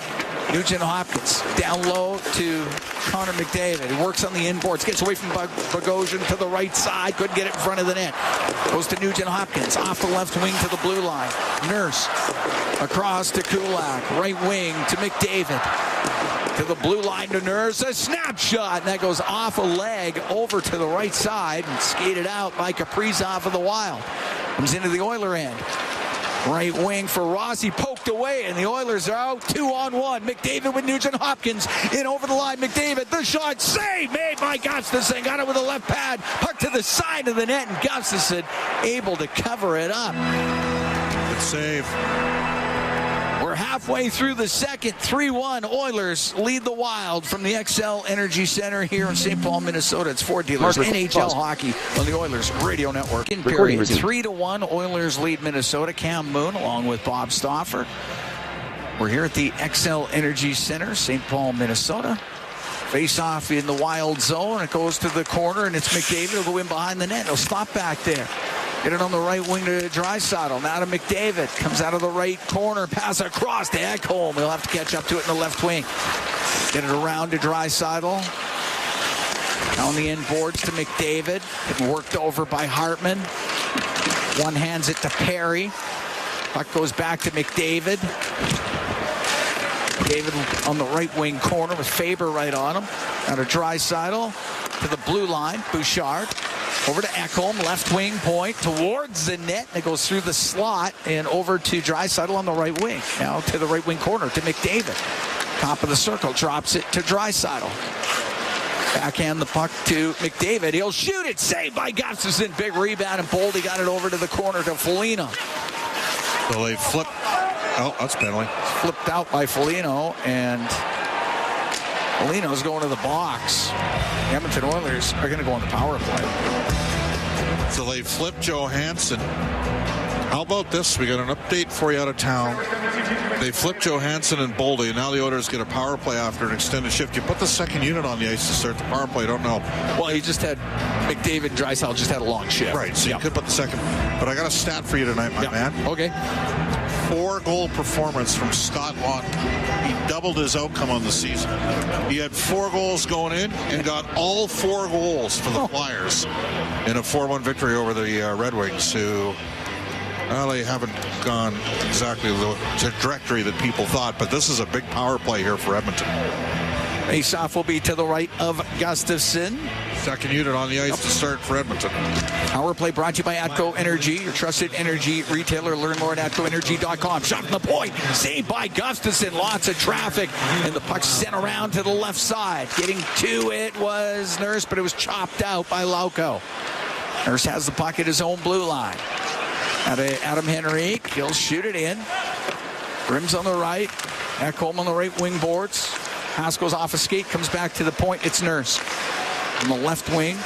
Nugent Hopkins down low to Connor McDavid. He works on the inboards, gets away from Bogosian to the right side. Couldn't get it in front of the net. Goes to Nugent Hopkins off the left wing to the blue line. Nurse across to Kulak. Right wing to McDavid. To the blue line to Nurse. A snapshot. And that goes off a leg over to the right side and skated out by Kaprizov of the Wild. Comes into the Oiler end. Right wing for Rossi, poked away, and the Oilers are out 2-on-1. McDavid with Nugent Hopkins in over the line. McDavid, the shot, save made by Gustafsson. Got it with a left pad, puck to the side of the net, and Gustafsson able to cover it up. Good save. We're halfway through the second. 3-1. Oilers lead the Wild from the XL Energy Center here in St. Paul, Minnesota. It's Ford Dealers NHL hockey on the Oilers Radio Network. In period 3-1. Oilers lead Minnesota. Cam Moon along with Bob Stauffer. We're here at the XL Energy Center, St. Paul, Minnesota. Face-off in the Wild zone. It goes to the corner, and it's McDavid. He'll go in behind the net. He'll stop back there. Get it on the right wing to Draisaitl. Now to McDavid. Comes out of the right corner. Pass across to Ekholm. He'll have to catch up to it in the left wing. Get it around to Draisaitl. On the end boards to McDavid. Getting worked over by Hartman. One hands it to Perry. Puck goes back to McDavid. David on the right wing corner with Faber right on him. Now to Draisaitl. To the blue line. Bouchard. Over to Ekholm, left wing point towards the net. And it goes through the slot and over to Draisaitl on the right wing. Now to the right wing corner to McDavid. Top of the circle, drops it to Draisaitl. Backhand the puck to McDavid. He'll shoot it. Saved by Gustafsson. Big rebound, and Boldy got it over to the corner to Foligno. So they flip. Oh, that's penalty. Flipped out by Foligno, and Foligno's going to the box. The Edmonton Oilers are going to go on the power play. So they flip Johansson. How about this? We got an update for you out of town. They flipped Johansson and Boldy, and now the Oilers get a power play after an extended shift. You put the second unit on the ice to start the power play. I don't know. Well, he just had McDavid, Draisaitl just had a long shift. Right, so you could put the second. But I got a stat for you tonight, my man. Okay. 4-goal performance from Scott Laughton. He doubled his outcome on the season. He had 4 goals going in and got all 4 goals for the Flyers in a 4-1 victory over the Red Wings, who, well, they haven't gone exactly the trajectory that people thought, but this is a big power play here for Edmonton. Face-off will be to the right of Gustafsson. Second unit on the ice to start for Edmonton. Power play brought to you by Atco Energy, your trusted energy retailer. Learn more at atcoenergy.com. Shot from the point. Saved by Gustafsson. Lots of traffic. And the puck sent around to the left side. Getting to it was Nurse, but it was chopped out by Lauko. Nurse has the puck at his own blue line. Now to Adam Henrique. He'll shoot it in. Rims on the right. Ekholm on the right wing boards. Pass goes off a skate. Comes back to the point. It's Nurse. On the left wing,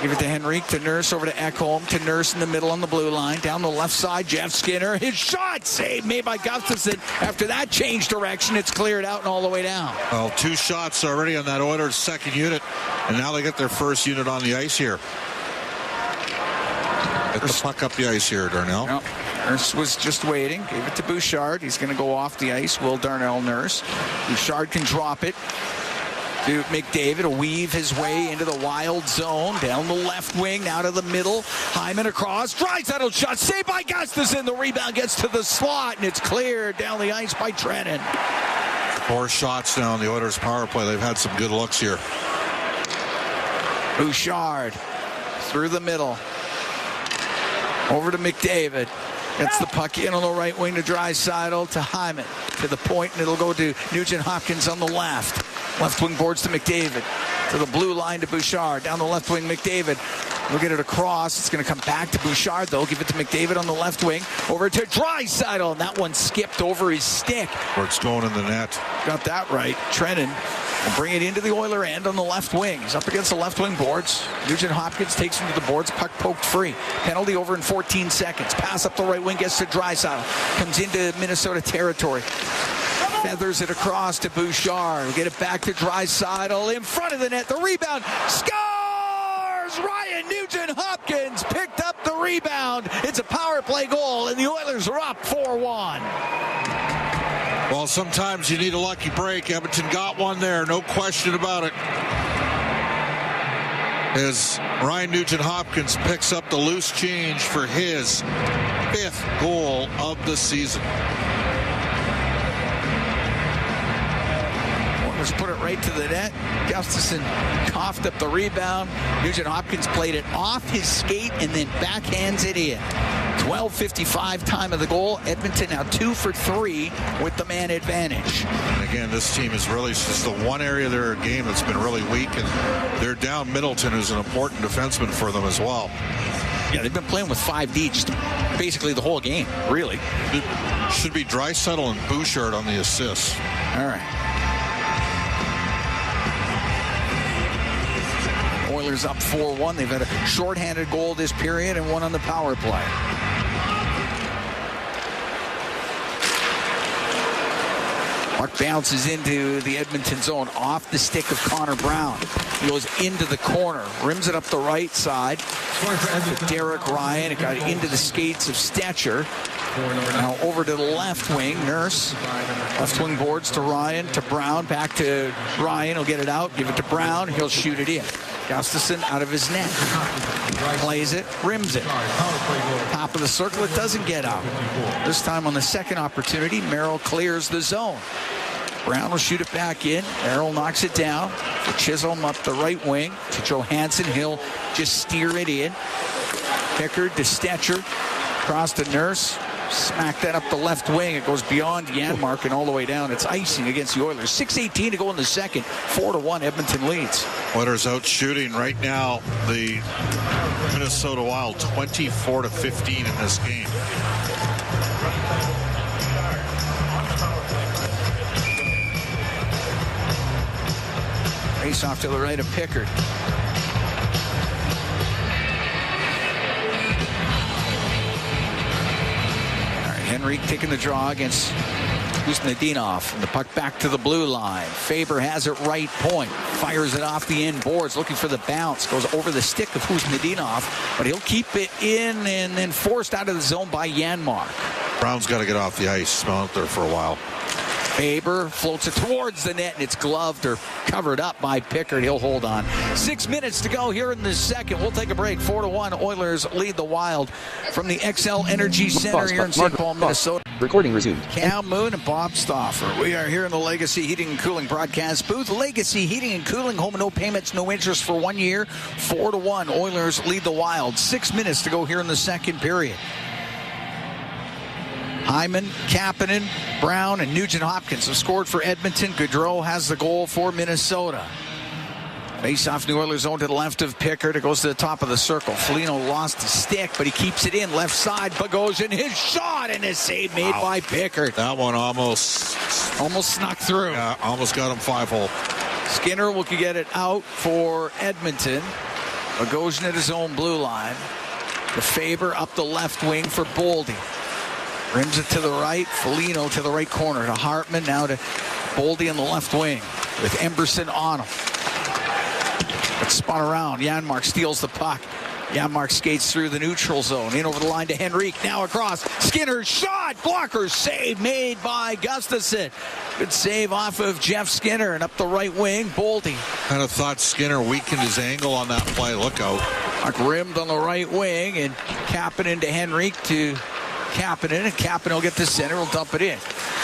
give it to Henrique, to Nurse, over to Ekholm, to Nurse in the middle on the blue line. Down the left side, Jeff Skinner. His shot saved, made by Gustafsson. After that change direction, it's cleared out and all the way down. Well, 2 shots already on that Oilers second unit, and now they get their first unit on the ice here. Get the puck up the ice here, Darnell. No, Nurse was just waiting. Gave it to Bouchard. He's going to go off the ice. Will Darnell Nurse. Bouchard can drop it to McDavid, will weave his way into the wild zone, down the left wing, now to the middle. Hyman across, Draisaitl shot, saved by Gustafsson. The rebound gets to the slot, and it's cleared down the ice by Trennan. 4 shots now on the Oilers power play. They've had some good looks here. Bouchard through the middle, over to McDavid. Gets the puck in on the right wing to Draisaitl, to Hyman, to the point, and it'll go to Nugent Hopkins on the left. Left wing boards to McDavid. To the blue line to Bouchard. Down the left wing, McDavid. We'll get it across. It's going to come back to Bouchard, though. Give it to McDavid on the left wing. Over to Draisaitl. And that one skipped over his stick. Where it's going in the net. Got that right. Trennan will bring it into the Oiler end on the left wing. He's up against the left wing boards. Nugent Hopkins takes him to the boards. Puck poked free. Penalty over in 14 seconds. Pass up the right wing, gets to Draisaitl. Comes into Minnesota territory. Feathers it across to Bouchard. Get it back to Draisaitl in front of the net. The rebound. Scores! Ryan Nugent-Hopkins picked up the rebound. It's a power play goal, and the Oilers are up 4-1. Well, sometimes you need a lucky break. Edmonton got one there, no question about it. As Ryan Nugent-Hopkins picks up the loose change for his 5th goal of the season. Put it right to the net. Gustafsson coughed up the rebound. Nugent-Hopkins played it off his skate and then backhands it in. 12:55 time of the goal. Edmonton now 2 for 3 with the man advantage. And again, this team is really just the one area of their game that's been really weak, and they're down Middleton, who's an important defenseman for them as well. Yeah, they've been playing with 5D just basically the whole game, really. It should be Draisaitl and Bouchard on the assists. All right. Oilers up 4-1. They've had a shorthanded goal this period and one on the power play. Puck bounces into the Edmonton zone off the stick of Connor Brown. He goes into the corner, rims it up the right side. to Derek Ryan. It got into the skates of Stetcher. Now over to the left wing. Nurse. Left wing boards to Ryan, to Brown. Back to Ryan. He'll get it out. Give it to Brown. He'll shoot it in. Gustafson out of his net. Plays it. Rims it. Top of the circle. It doesn't get out. This time on the second opportunity, Merrill clears the zone. Brown will shoot it back in. Merrill knocks it down. For Chisholm up the right wing to Johansson. He'll just steer it in. Pickard to Stetcher. Cross to Nurse. Smack that up the left wing. It goes beyond Janmark and all the way down. It's icing against the Oilers. 6:18 to go in the second. 4-1 Edmonton leads. Oilers out shooting right now the Minnesota Wild 24-15 in this game. Face off to the right of Pickard. Henry taking the draw against Kuznetsov. And the puck back to the blue line. Faber has it right point. Fires it off the end boards, looking for the bounce. Goes over the stick of Kuznetsov, but he'll keep it in and then forced out of the zone by Janmark. Brown's got to get off the ice. He's been out there for a while. Faber floats it towards the net, and it's gloved or covered up by Pickard. He'll hold on. 6 minutes to go here in the second. We'll take a break. 4-1. Oilers lead the Wild from the XL Energy Center here in St. Paul, Minnesota. Recording resumed. Cam Moon and Bob Stauffer. We are here in the Legacy Heating and Cooling broadcast booth. Legacy Heating and Cooling, home and no payments, no interest for 1 year. 4-1. Oilers lead the Wild. 6 minutes to go here in the second period. Hyman, Kapanen, Brown, and Nugent-Hopkins have scored for Edmonton. Gaudreau has the goal for Minnesota. Face-off New Oilers zone to the left of Pickard. It goes to the top of the circle. Foligno lost his stick, but he keeps it in. Left side, Bogosian, his shot, and a save made by Pickard. That one almost snuck through. Yeah, almost got him 5-hole. Skinner will get it out for Edmonton. Bogosian at his own blue line. The Faber up the left wing for Boldy. Rims it to the right. Foligno to the right corner to Hartman. Now to Boldy on the left wing with Emberson on him. It's spun around. Janmark steals the puck. Janmark skates through the neutral zone. In over the line to Henrique. Now across. Skinner shot. Blocker save made by Gustafson. Good save off of Jeff Skinner. And up the right wing, Boldy. Kind of thought Skinner weakened his angle on that play. Look out. Puck rimmed on the right wing. And Kapanen to Henrique to Kapanen, and Kapanen will get to center, will dump it in.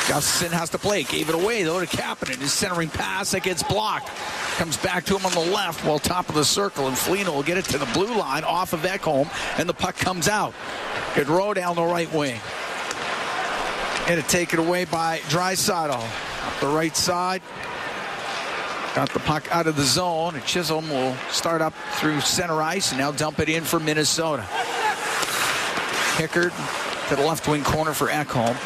Gustafson has to play. Gave it away, though, to Kapanen. His centering pass that gets blocked. Comes back to him on the left while top of the circle, and Foligno will get it to the blue line off of Ekholm, and the puck comes out. Gaudreau down the right wing. And to take it away by Draisaitl. Up the right side. Got the puck out of the zone, and Chisholm will start up through center ice, and now dump it in for Minnesota. Pickard to the left wing corner for Ekholm.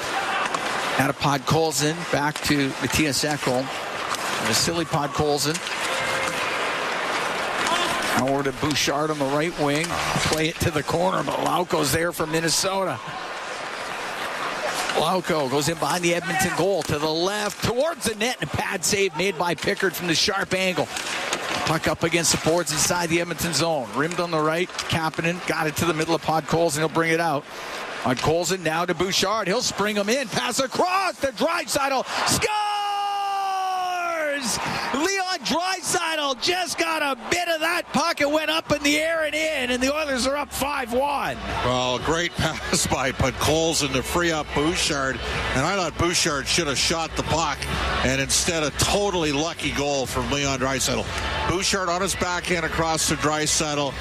Now to Podkolzin, back to Matthias Ekholm. Vasily Podkolzin. Now over to Bouchard on the right wing. Play it to the corner, but Lauko's there for Minnesota. Lauko goes in behind the Edmonton goal to the left, towards the net, and a pad save made by Pickard from the sharp angle. Puck up against the boards inside the Edmonton zone. Rimmed on the right, Kapanen got it to the middle of Podkolzin. He'll bring it out. Podkolzin now to Bouchard. He'll spring him in. Pass across to Draisaitl. Scores! Leon Draisaitl just got a bit of that puck. It went up in the air and in, and the Oilers are up 5-1. Well, a great pass by Podkolzin to free up Bouchard. And I thought Bouchard should have shot the puck. And instead, a totally lucky goal from Leon Draisaitl. Bouchard on his backhand across to Draisaitl.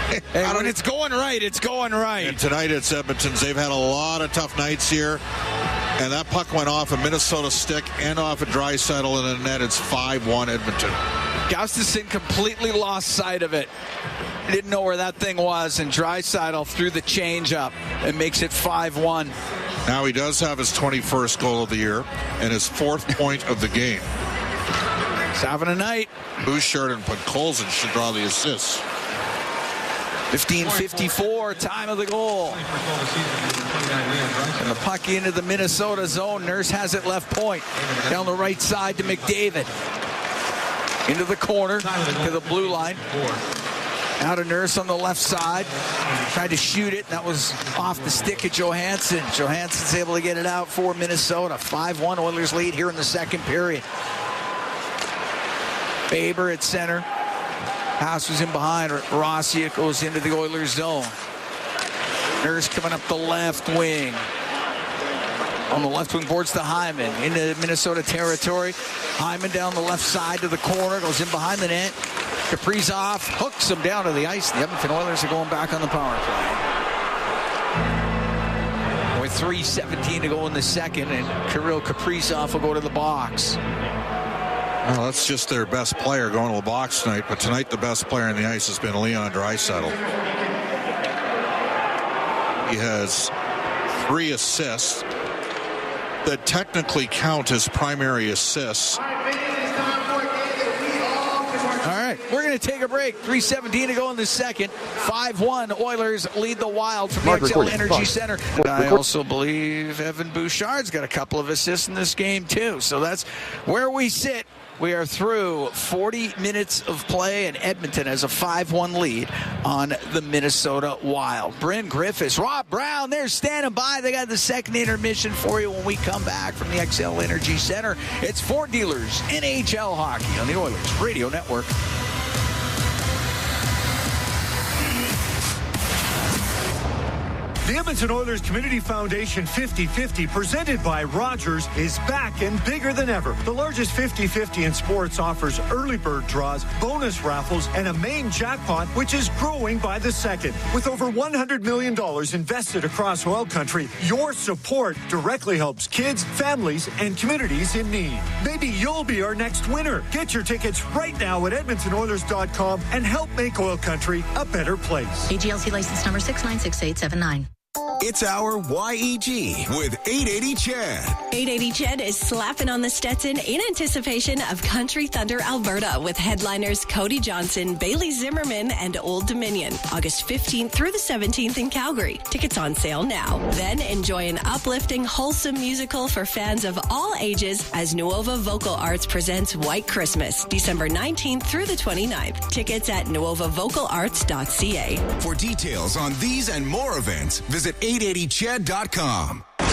Hey, when it's going right, it's going right. And tonight it's Edmonton's. They've had a lot of tough nights here. And that puck went off a Minnesota stick and off a Draisaitl in the net. It's 5-1 Edmonton. Gustafson completely lost sight of it. Didn't know where that thing was, and Draisaitl threw the change up and makes it 5-1. Now he does have his 21st goal of the year and his 4th point of the game. He's having a night. Bouchard and Podkolzin should draw the assists. 15:54, time of the goal. And the puck into the Minnesota zone. Nurse has it left point. Down the right side to McDavid. Into the corner, to the blue line. Now to Nurse on the left side. Tried to shoot it. That was off the stick of Johansson. Johansson's able to get it out for Minnesota. 5-1 Oilers lead here in the second period. Faber at center. Pass was in behind. Rossi, it goes into the Oilers zone. Nurse coming up the left wing. On the left wing boards to Hyman into Minnesota territory. Hyman down the left side to the corner. Goes in behind the net. Kaprizov hooks him down to the ice. The Edmonton Oilers are going back on the power play. With 3:17 to go in the second, and Kirill Kaprizov will go to the box. Well, that's just their best player going to the box tonight. But tonight, the best player on the ice has been Leon Draisaitl. He has 3 assists that technically count as primary assists. All right, we're going to take a break. 3:17 to go in the second. 5-1 Oilers lead the Wild from the XL Energy Center. And I also believe Evan Bouchard's got a couple of assists in this game too. So that's where we sit. We are through 40 minutes of play, and Edmonton has a 5-1 lead on the Minnesota Wild. Bryn Griffiths, Rob Brown, they're standing by. They got the second intermission for you when we come back from the XL Energy Center. It's Ford Dealers NHL Hockey on the Oilers Radio Network. The Edmonton Oilers Community Foundation 50-50, presented by Rogers, is back and bigger than ever. The largest 50-50 in sports offers early bird draws, bonus raffles, and a main jackpot, which is growing by the second. With over $100 million invested across oil country, your support directly helps kids, families, and communities in need. Maybe you'll be our next winner. Get your tickets right now at EdmontonOilers.com and help make oil country a better place. AGLC license number 696879. It's our YEG with 880 Chad. 880 Chad is slapping on the Stetson in anticipation of Country Thunder Alberta with headliners Cody Johnson, Bailey Zimmerman, and Old Dominion. August 15th through the 17th in Calgary. Tickets on sale now. Then enjoy an uplifting, wholesome musical for fans of all ages as Nuova Vocal Arts presents White Christmas, December 19th through the 29th. Tickets at nuovavocalarts.ca. For details on these and more events, visit 880chad.com. At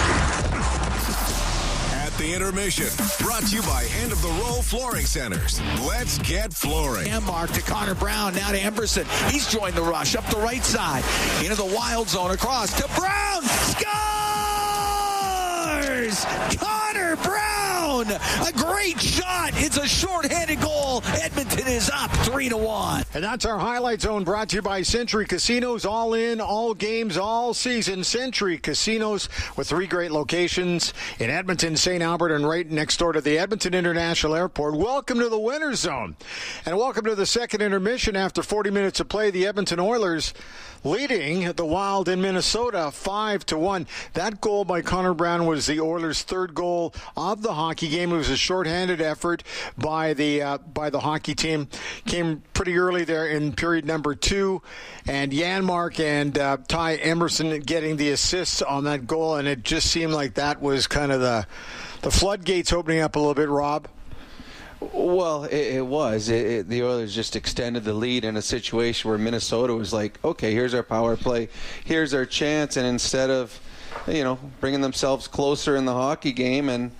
the intermission, brought to you by End of the Row Flooring Centers. Let's get flooring. And Mark to Connor Brown, now to Emberson. He's joined the rush up the right side. Into the Wild zone, across to Brown. Scores! Connor Brown! A great shot. It's a shorthanded goal. Edmonton is up 3-1. And that's our highlight zone, brought to you by Century Casinos. All in, all games, all season. Century Casinos with 3 great locations in Edmonton, St. Albert, and right next door to the Edmonton International Airport. Welcome to the winner's zone. And welcome to the second intermission. After 40 minutes of play, the Edmonton Oilers leading the Wild in Minnesota 5-1. That goal by Connor Brown was the Oilers' 3rd goal of the hockey game. It was a shorthanded effort by the hockey team. Came pretty early there in period number 2, and Janmark and Ty Emerson getting the assists on that goal, and it just seemed like that was kind of the floodgates opening up a little bit, Rob. Well, it was. The Oilers just extended the lead in a situation where Minnesota was like, okay, here's our power play, here's our chance, and instead of, bringing themselves closer in the hockey game and,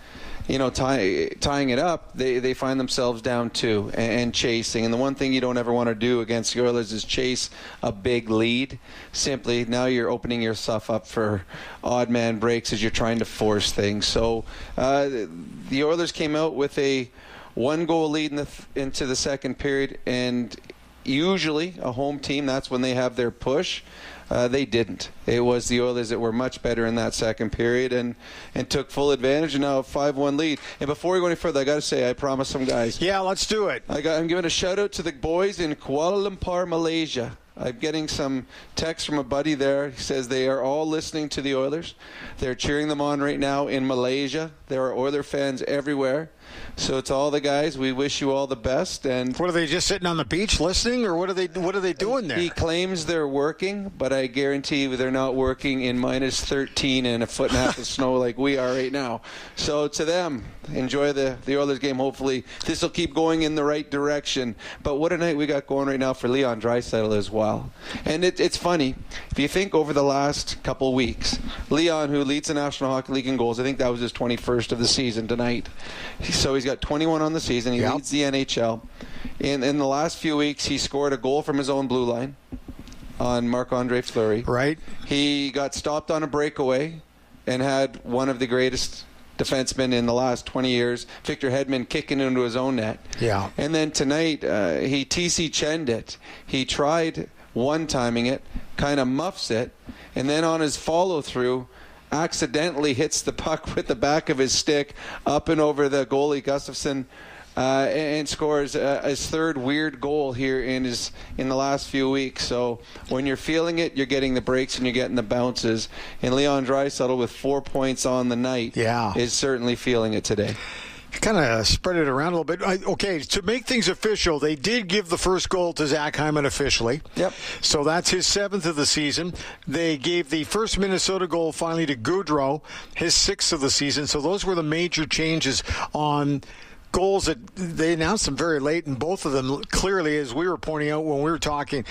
tying it up, they find themselves down 2 and chasing. And the one thing you don't ever want to do against the Oilers is chase a big lead. Simply, now you're opening yourself up for odd man breaks as you're trying to force things. So the Oilers came out with a 1-goal lead into the second period, and usually a home team, that's when they have their push. They didn't. It was the Oilers that were much better in that second period and took full advantage, and now a 5-1 lead. And before we go any further, I got to say, I promised some guys. Yeah, let's do it. I'm giving a shout-out to the boys in Kuala Lumpur, Malaysia. I'm getting some text from a buddy there. He says they are all listening to the Oilers. They're cheering them on right now in Malaysia. There are Oiler fans everywhere. So to all the guys, we wish you all the best. And what are they, just sitting on the beach listening, or what are they doing there? He claims they're working, but I guarantee you they're not working in minus 13 and a foot and a half of snow like we are right now. So to them, enjoy the Oilers game. Hopefully this will keep going in the right direction. But what a night we got going right now for Leon Draisaitl as well. And it's funny, if you think over the last couple of weeks, Leon, who leads the National Hockey League in goals, I think that was his 21st of the season tonight. So he's got 21 on the season. He leads the NHL. In the last few weeks, he scored a goal from his own blue line on Marc-Andre Fleury. Right. He got stopped on a breakaway and had one of the greatest defensemen in the last 20 years, Victor Hedman, kicking into his own net. Yeah. And then tonight, he TC Chen'd it. He tried one-timing it, kind of muffs it, and then on his follow-through, accidentally hits the puck with the back of his stick up and over the goalie Gustafsson, and scores his third weird goal here in the last few weeks. So when you're feeling it, you're getting the breaks and you're getting the bounces. And Leon Draisaitl with 4 points on the night is certainly feeling it today. Kind of spread it around a little bit. Okay, to make things official, they did give the first goal to Zach Hyman officially. Yep. So that's his 7th of the season. They gave the first Minnesota goal finally to Gaudreau, his 6th of the season. So those were the major changes on goals that they announced them very late, and both of them clearly, as we were pointing out when we were talking,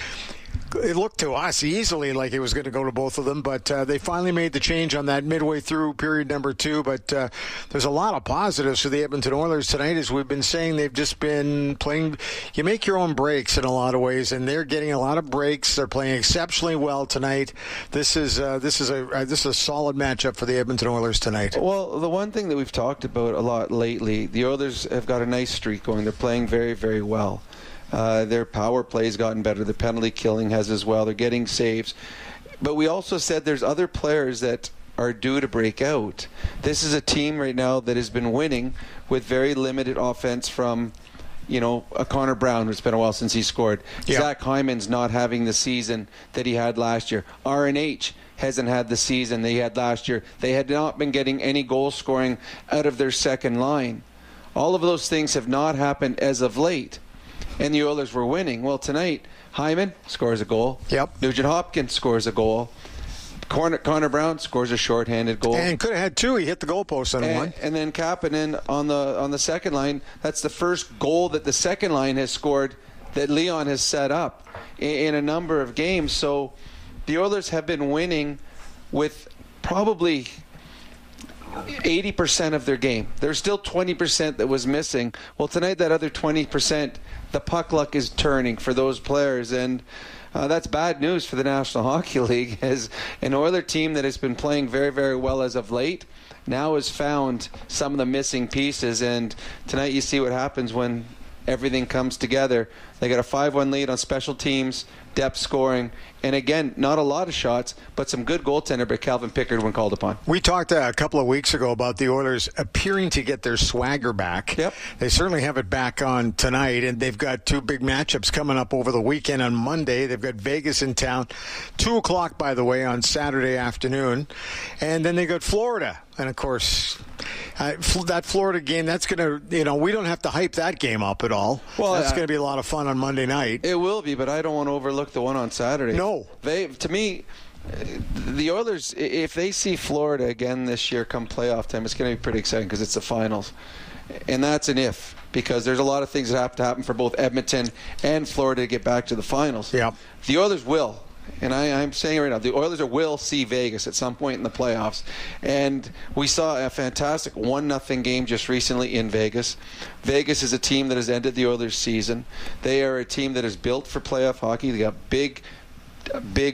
it looked to us easily like it was going to go to both of them, but they finally made the change on that midway through period number 2. But there's a lot of positives for the Edmonton Oilers tonight. As we've been saying, they've just been playing, you make your own breaks in a lot of ways, and they're getting a lot of breaks. They're playing exceptionally well tonight. This is a solid matchup for the Edmonton Oilers tonight. Well, the one thing that we've talked about a lot lately, the Oilers have got a nice streak going. They're playing very, very well. Their power play has gotten better. The penalty killing has as well. They're getting saves. But we also said there's other players that are due to break out. This is a team right now that has been winning with very limited offense from, a Connor Brown, who's been a while since he scored. Yep. Zach Hyman's not having the season that he had last year. RNH hasn't had the season they had last year. They had not been getting any goal scoring out of their second line. All of those things have not happened as of late. And the Oilers were winning. Well, tonight, Hyman scores a goal. Yep. Nugent Hopkins scores a goal. Connor Brown scores a shorthanded goal. And could have had 2. He hit the goalpost on one. And then Kapanen on the second line. That's the first goal that the second line has scored that Leon has set up in a number of games. So the Oilers have been winning with probably 80% of their game. There's still 20% that was missing. Well, tonight that other 20%, the puck luck is turning for those players, and that's bad news for the National Hockey League, as an Oiler team that has been playing very, very well as of late now has found some of the missing pieces, and tonight you see what happens when everything comes together. They got a 5-1 lead on special teams, depth scoring, and again, not a lot of shots, but some good goaltender by Calvin Pickard when called upon. We talked a couple of weeks ago about the Oilers appearing to get their swagger back. Yep. They certainly have it back on tonight, and they've got 2 big matchups coming up over the weekend. On Monday, they've got Vegas in town, 2 o'clock, by the way, on Saturday afternoon, and then they got Florida. And, of course, that Florida game, that's going to, we don't have to hype that game up at all. Well, that's going to be a lot of fun on Monday night. It will be, but I don't want to overlook the one on Saturday. No. To me, the Oilers, if they see Florida again this year come playoff time, it's going to be pretty exciting because it's the finals. And that's an if, because there's a lot of things that have to happen for both Edmonton and Florida to get back to the finals. Yeah. The Oilers will. And I'm saying right now, the Oilers will see Vegas at some point in the playoffs. And we saw a fantastic 1-0 game just recently in Vegas. Vegas is a team that has ended the Oilers' season. They are a team that is built for playoff hockey. They got big,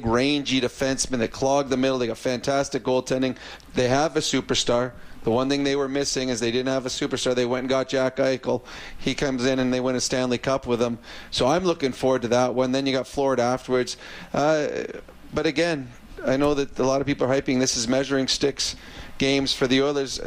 rangy defensemen that clog the middle. They got fantastic goaltending. They have a superstar. The one thing they were missing is they didn't have a superstar. They went and got Jack Eichel. He comes in and they win a Stanley Cup with him. So I'm looking forward to that one. Then you got Florida afterwards. But again, I know that a lot of people are hyping this is measuring sticks games for the Oilers.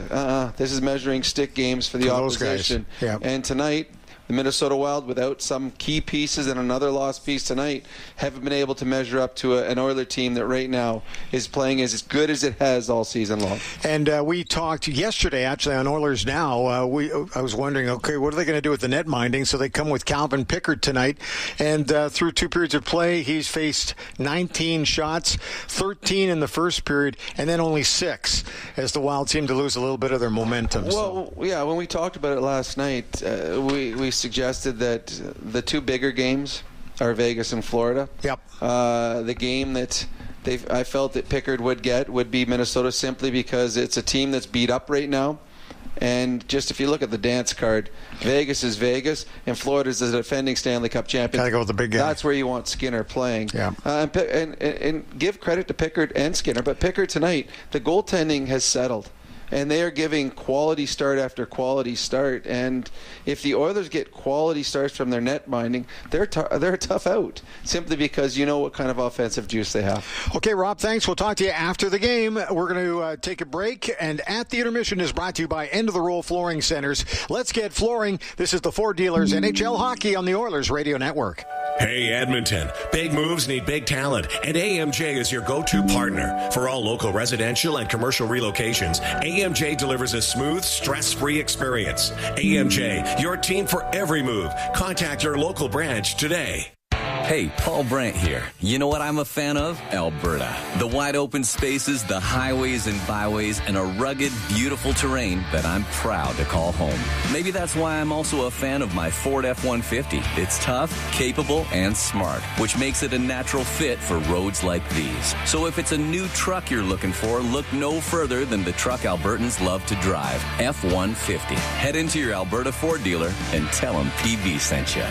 This is measuring stick games for the opposition. Yep. And tonight, The Minnesota Wild, without some key pieces and another lost piece tonight, haven't been able to measure up to an Oiler team that right now is playing as good as it has all season long. And we talked yesterday, actually, on Oilers Now. I was wondering, okay, what are they going to do with the net minding? So they come with Calvin Pickard tonight. And through 2 periods of play, he's faced 19 shots, 13 in the first period, and then only 6 as the Wild seem to lose a little bit of their momentum. Well, yeah, when we talked about it last night, we suggested that the 2 bigger games are Vegas and Florida. Yep. The game that I felt that Pickard would get would be Minnesota, simply because it's a team that's beat up right now. And just if you look at the dance card, Vegas is Vegas, and Florida is the defending Stanley Cup champion. Gotta go with the big guy. That's where you want Skinner playing. Yeah. And give credit to Pickard and Skinner, but Pickard tonight, the goaltending has settled. And they are giving quality start after quality start. And if the Oilers get quality starts from their net minding, they're a tough out, simply because you know what kind of offensive juice they have. Okay, Rob, thanks. We'll talk to you after the game. We're going to take a break. And At the Intermission is brought to you by End of the Roll Flooring Centers. Let's get flooring. This is the Four Dealers NHL Hockey on the Oilers Radio Network. Hey, Edmonton. Big moves need big talent, and AMJ is your go-to partner. For all local residential and commercial relocations, AMJ delivers a smooth, stress-free experience. AMJ, your team for every move. Contact your local branch today. Hey, Paul Brandt here. You know what I'm a fan of? Alberta. The wide open spaces, the highways and byways, and a rugged, beautiful terrain that I'm proud to call home. Maybe that's why I'm also a fan of my Ford F-150. It's tough, capable, and smart, which makes it a natural fit for roads like these. So if it's a new truck you're looking for, look no further than the truck Albertans love to drive, F-150. Head into your Alberta Ford dealer and tell them PB sent you.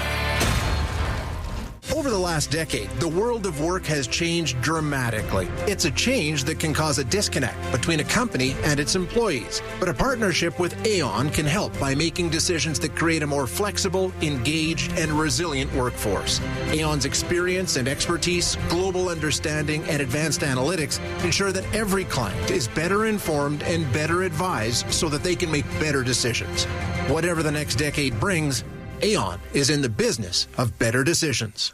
Over the last decade, the world of work has changed dramatically. It's a change that can cause a disconnect between a company and its employees. But a partnership with Aon can help by making decisions that create a more flexible, engaged, and resilient workforce. Aon's experience and expertise, global understanding, and advanced analytics ensure that every client is better informed and better advised so that they can make better decisions. Whatever the next decade brings, Aon is in the business of better decisions.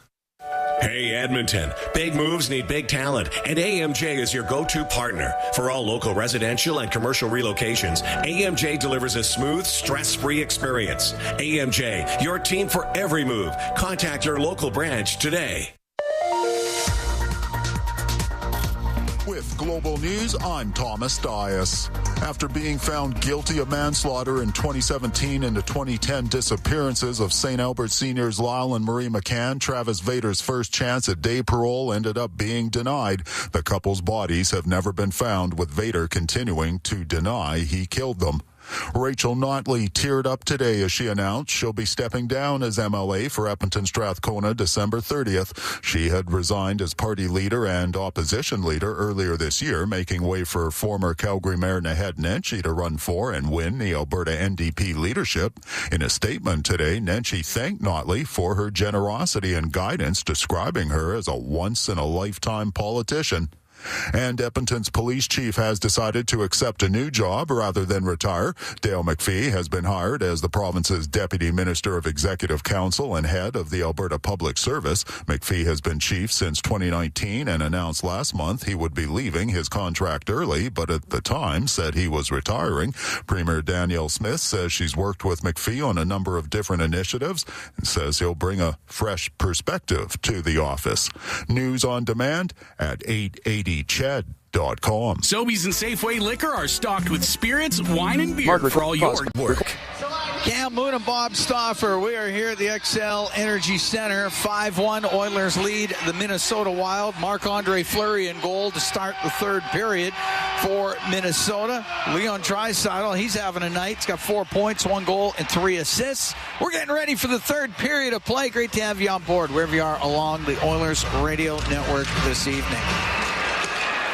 Hey, Edmonton. Big moves need big talent, and AMJ is your go-to partner. For all local residential and commercial relocations, AMJ delivers a smooth, stress-free experience. AMJ, your team for every move. Contact your local branch today. With Global News, I'm Thomas Dias. After being found guilty of manslaughter in 2017 and the 2010 disappearances of St. Albert Seniors Lyle and Marie McCann, Travis Vader's first chance at day parole ended up being denied. The couple's bodies have never been found, with Vader continuing to deny he killed them. Rachel Notley teared up today as she announced she'll be stepping down as MLA for Edmonton Strathcona December 30th. She had resigned as party leader and opposition leader earlier this year, making way for former Calgary Mayor Naheed Nenshi to run for and win the Alberta NDP leadership. In a statement today, Nenshi thanked Notley for her generosity and guidance, describing her as a once-in-a-lifetime politician. And Edmonton's police chief has decided to accept a new job rather than retire. Dale McPhee has been hired as the province's Deputy Minister of Executive Council and head of the Alberta Public Service. McPhee has been chief since 2019 and announced last month he would be leaving his contract early, but at the time said he was retiring. Premier Danielle Smith says she's worked with McPhee on a number of different initiatives and says he'll bring a fresh perspective to the office. News on demand at 880. Ched.com. Sobeys and Safeway Liquor are stocked with spirits, wine, and beer for all your work. Cam Moon and Bob Stauffer. We are here at the XL Energy Center. 5-1 Oilers lead the Minnesota Wild. Marc-Andre Fleury in goal to start the third period for Minnesota. Leon Draisaitl, he's having a night. He's got 4 points, 1 goal, and 3 assists. We're getting ready for the third period of play. Great to have you on board wherever you are along the Oilers radio network this evening.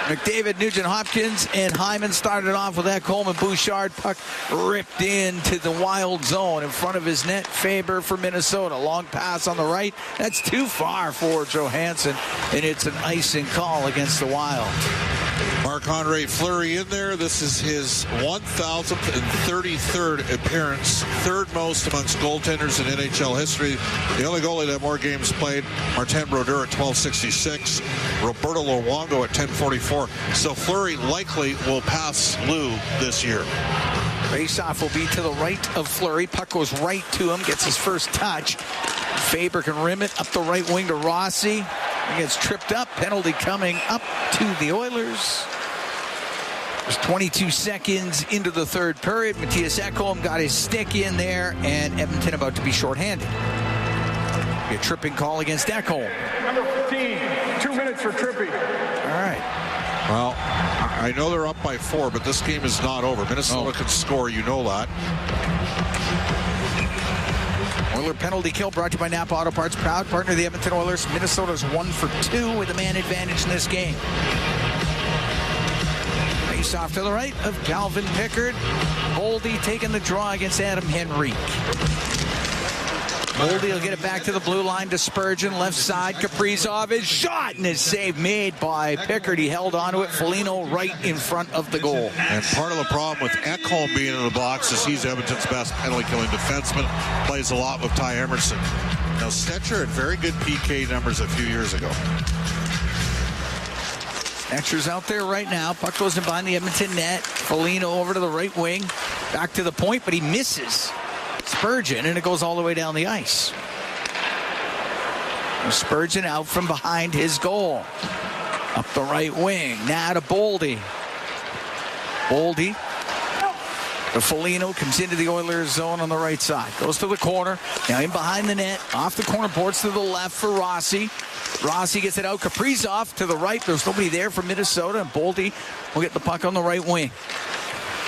McDavid, Nugent-Hopkins, and Hyman started off with that. Coleman Bouchard puck ripped into the Wild zone in front of his net. Faber for Minnesota. Long pass on the right. That's too far for Johansson, and it's an icing call against the Wild. Marc-Andre Fleury in there. This is his 1,033rd appearance, third most amongst goaltenders in NHL history. The only goalie that had more games played, Martin Brodeur at 1266, Roberto Luongo at 1044. So Fleury likely will pass Lou this year. Face-off will be to the right of Fleury. Puck goes right to him, gets his first touch. Faber can rim it up the right wing to Rossi. He gets tripped up. Penalty coming up to the Oilers. There's 22 seconds into the third period. Matthias Ekholm got his stick in there, and Edmonton about to be shorthanded. A tripping call against Ekholm. Number 15, 2 minutes for tripping. All right. Well, I know they're up by 4, but this game is not over. Minnesota can score, you know that. Oiler penalty kill brought to you by Napa Auto Parts, proud partner of the Edmonton Oilers. Minnesota's 1 for 2 with a man advantage in this game. Face off to the right of Calvin Pickard. Boldy taking the draw against Adam Henrique. Boldy will get it back to the blue line to Spurgeon. Left side, Kaprizov is shot, and his save made by Pickard. He held onto it. Foligno right in front of the goal. And part of the problem with Ekholm being in the box is he's Edmonton's best penalty-killing defenseman. Plays a lot with Ty Emerson. Now, Stetcher had very good PK numbers a few years ago. Stetcher's out there right now. Puck goes in behind the Edmonton net. Foligno over to the right wing. Back to the point, but he misses Spurgeon, and it goes all the way down the ice. Spurgeon out from behind his goal. Up the right wing. Now to Boldy. Boldy. The Foligno comes into the Oilers zone on the right side. Goes to the corner. Now in behind the net. Off the corner boards to the left for Rossi. Rossi gets it out. Kaprizov to the right. There's nobody there for Minnesota. And Boldy will get the puck on the right wing.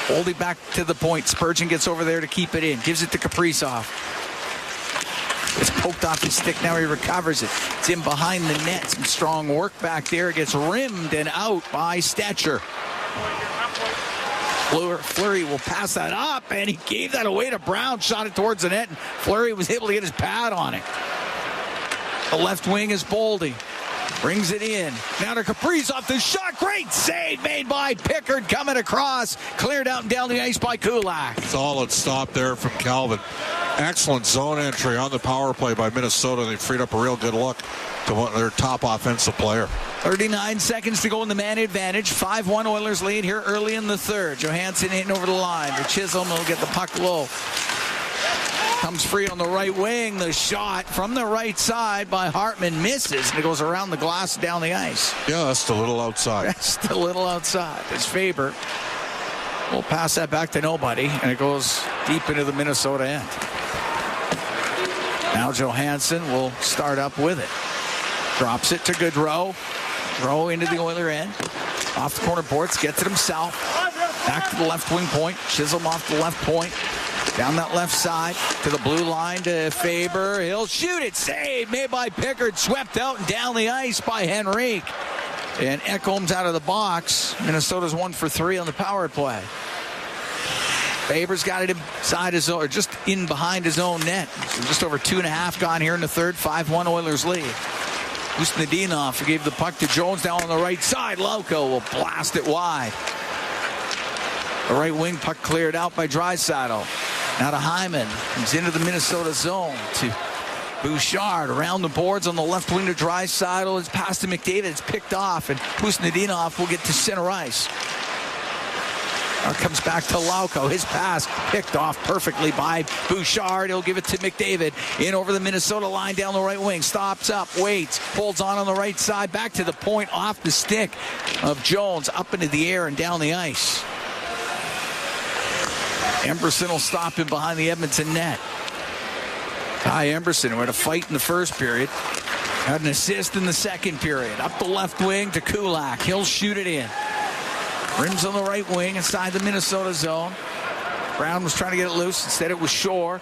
Boldy back to the point. Spurgeon gets over there to keep it in. Gives it to Kaprizov. It's poked off his stick. Now he recovers it. It's in behind the net. Some strong work back there. It gets rimmed and out by Stetcher. Fleury will pass that up, and he gave that away to Brown. Shot it towards the net, and Fleury was able to get his pad on it. The left wing is Boldy. Brings it in. Now to Kaprizov. The shot. Great save made by Pickard coming across. Cleared out and down the ice by Kulak. Solid stop there from Calvin. Excellent zone entry on the power play by Minnesota. They freed up a real good look to their top offensive player. 39 seconds to go in the man advantage. 5-1 Oilers lead here early in the third. Johansson hitting over the line. The Chisholm will get the puck low. Comes free on the right wing. The shot from the right side by Hartman misses, and it goes around the glass down the ice. Yeah, that's a little outside. That's a little outside. It's Faber. We'll pass that back to nobody, and it goes deep into the Minnesota end. Now Johansson will start up with it. Drops it to Gaudreau. Gaudreau into the Oiler end. Off the corner boards, gets it himself. Back to the left wing point. Chisholm off the left point. Down that left side to the blue line to Faber. He'll shoot it. Save made by Pickard. Swept out and down the ice by Henrique. And Ekholm's out of the box. Minnesota's 1 for 3 on the power play. Faber's got it inside his own, or just in behind his own net. So just over 2.5 gone here in the third. 5-1 Oilers lead. Usnadinov gave the puck to Jones down on the right side. Lauko will blast it wide. The right wing puck cleared out by Draisaitl. Now to Hyman. Comes into the Minnesota zone to Bouchard. Around the boards on the left wing to Draisaitl. It's passed to McDavid. It's picked off, and Usnadinov will get to center ice. Now comes back to Lauko. His pass picked off perfectly by Bouchard. He'll give it to McDavid. In over the Minnesota line down the right wing. Stops up, waits, holds on the right side. Back to the point off the stick of Jones. Up into the air and down the ice. Emberson will stop him behind the Edmonton net. Ty Emberson, who had a fight in the first period, had an assist in the second period. Up the left wing to Kulak. He'll shoot it in. Rims on the right wing inside the Minnesota zone. Brown was trying to get it loose. Instead, it was Shore.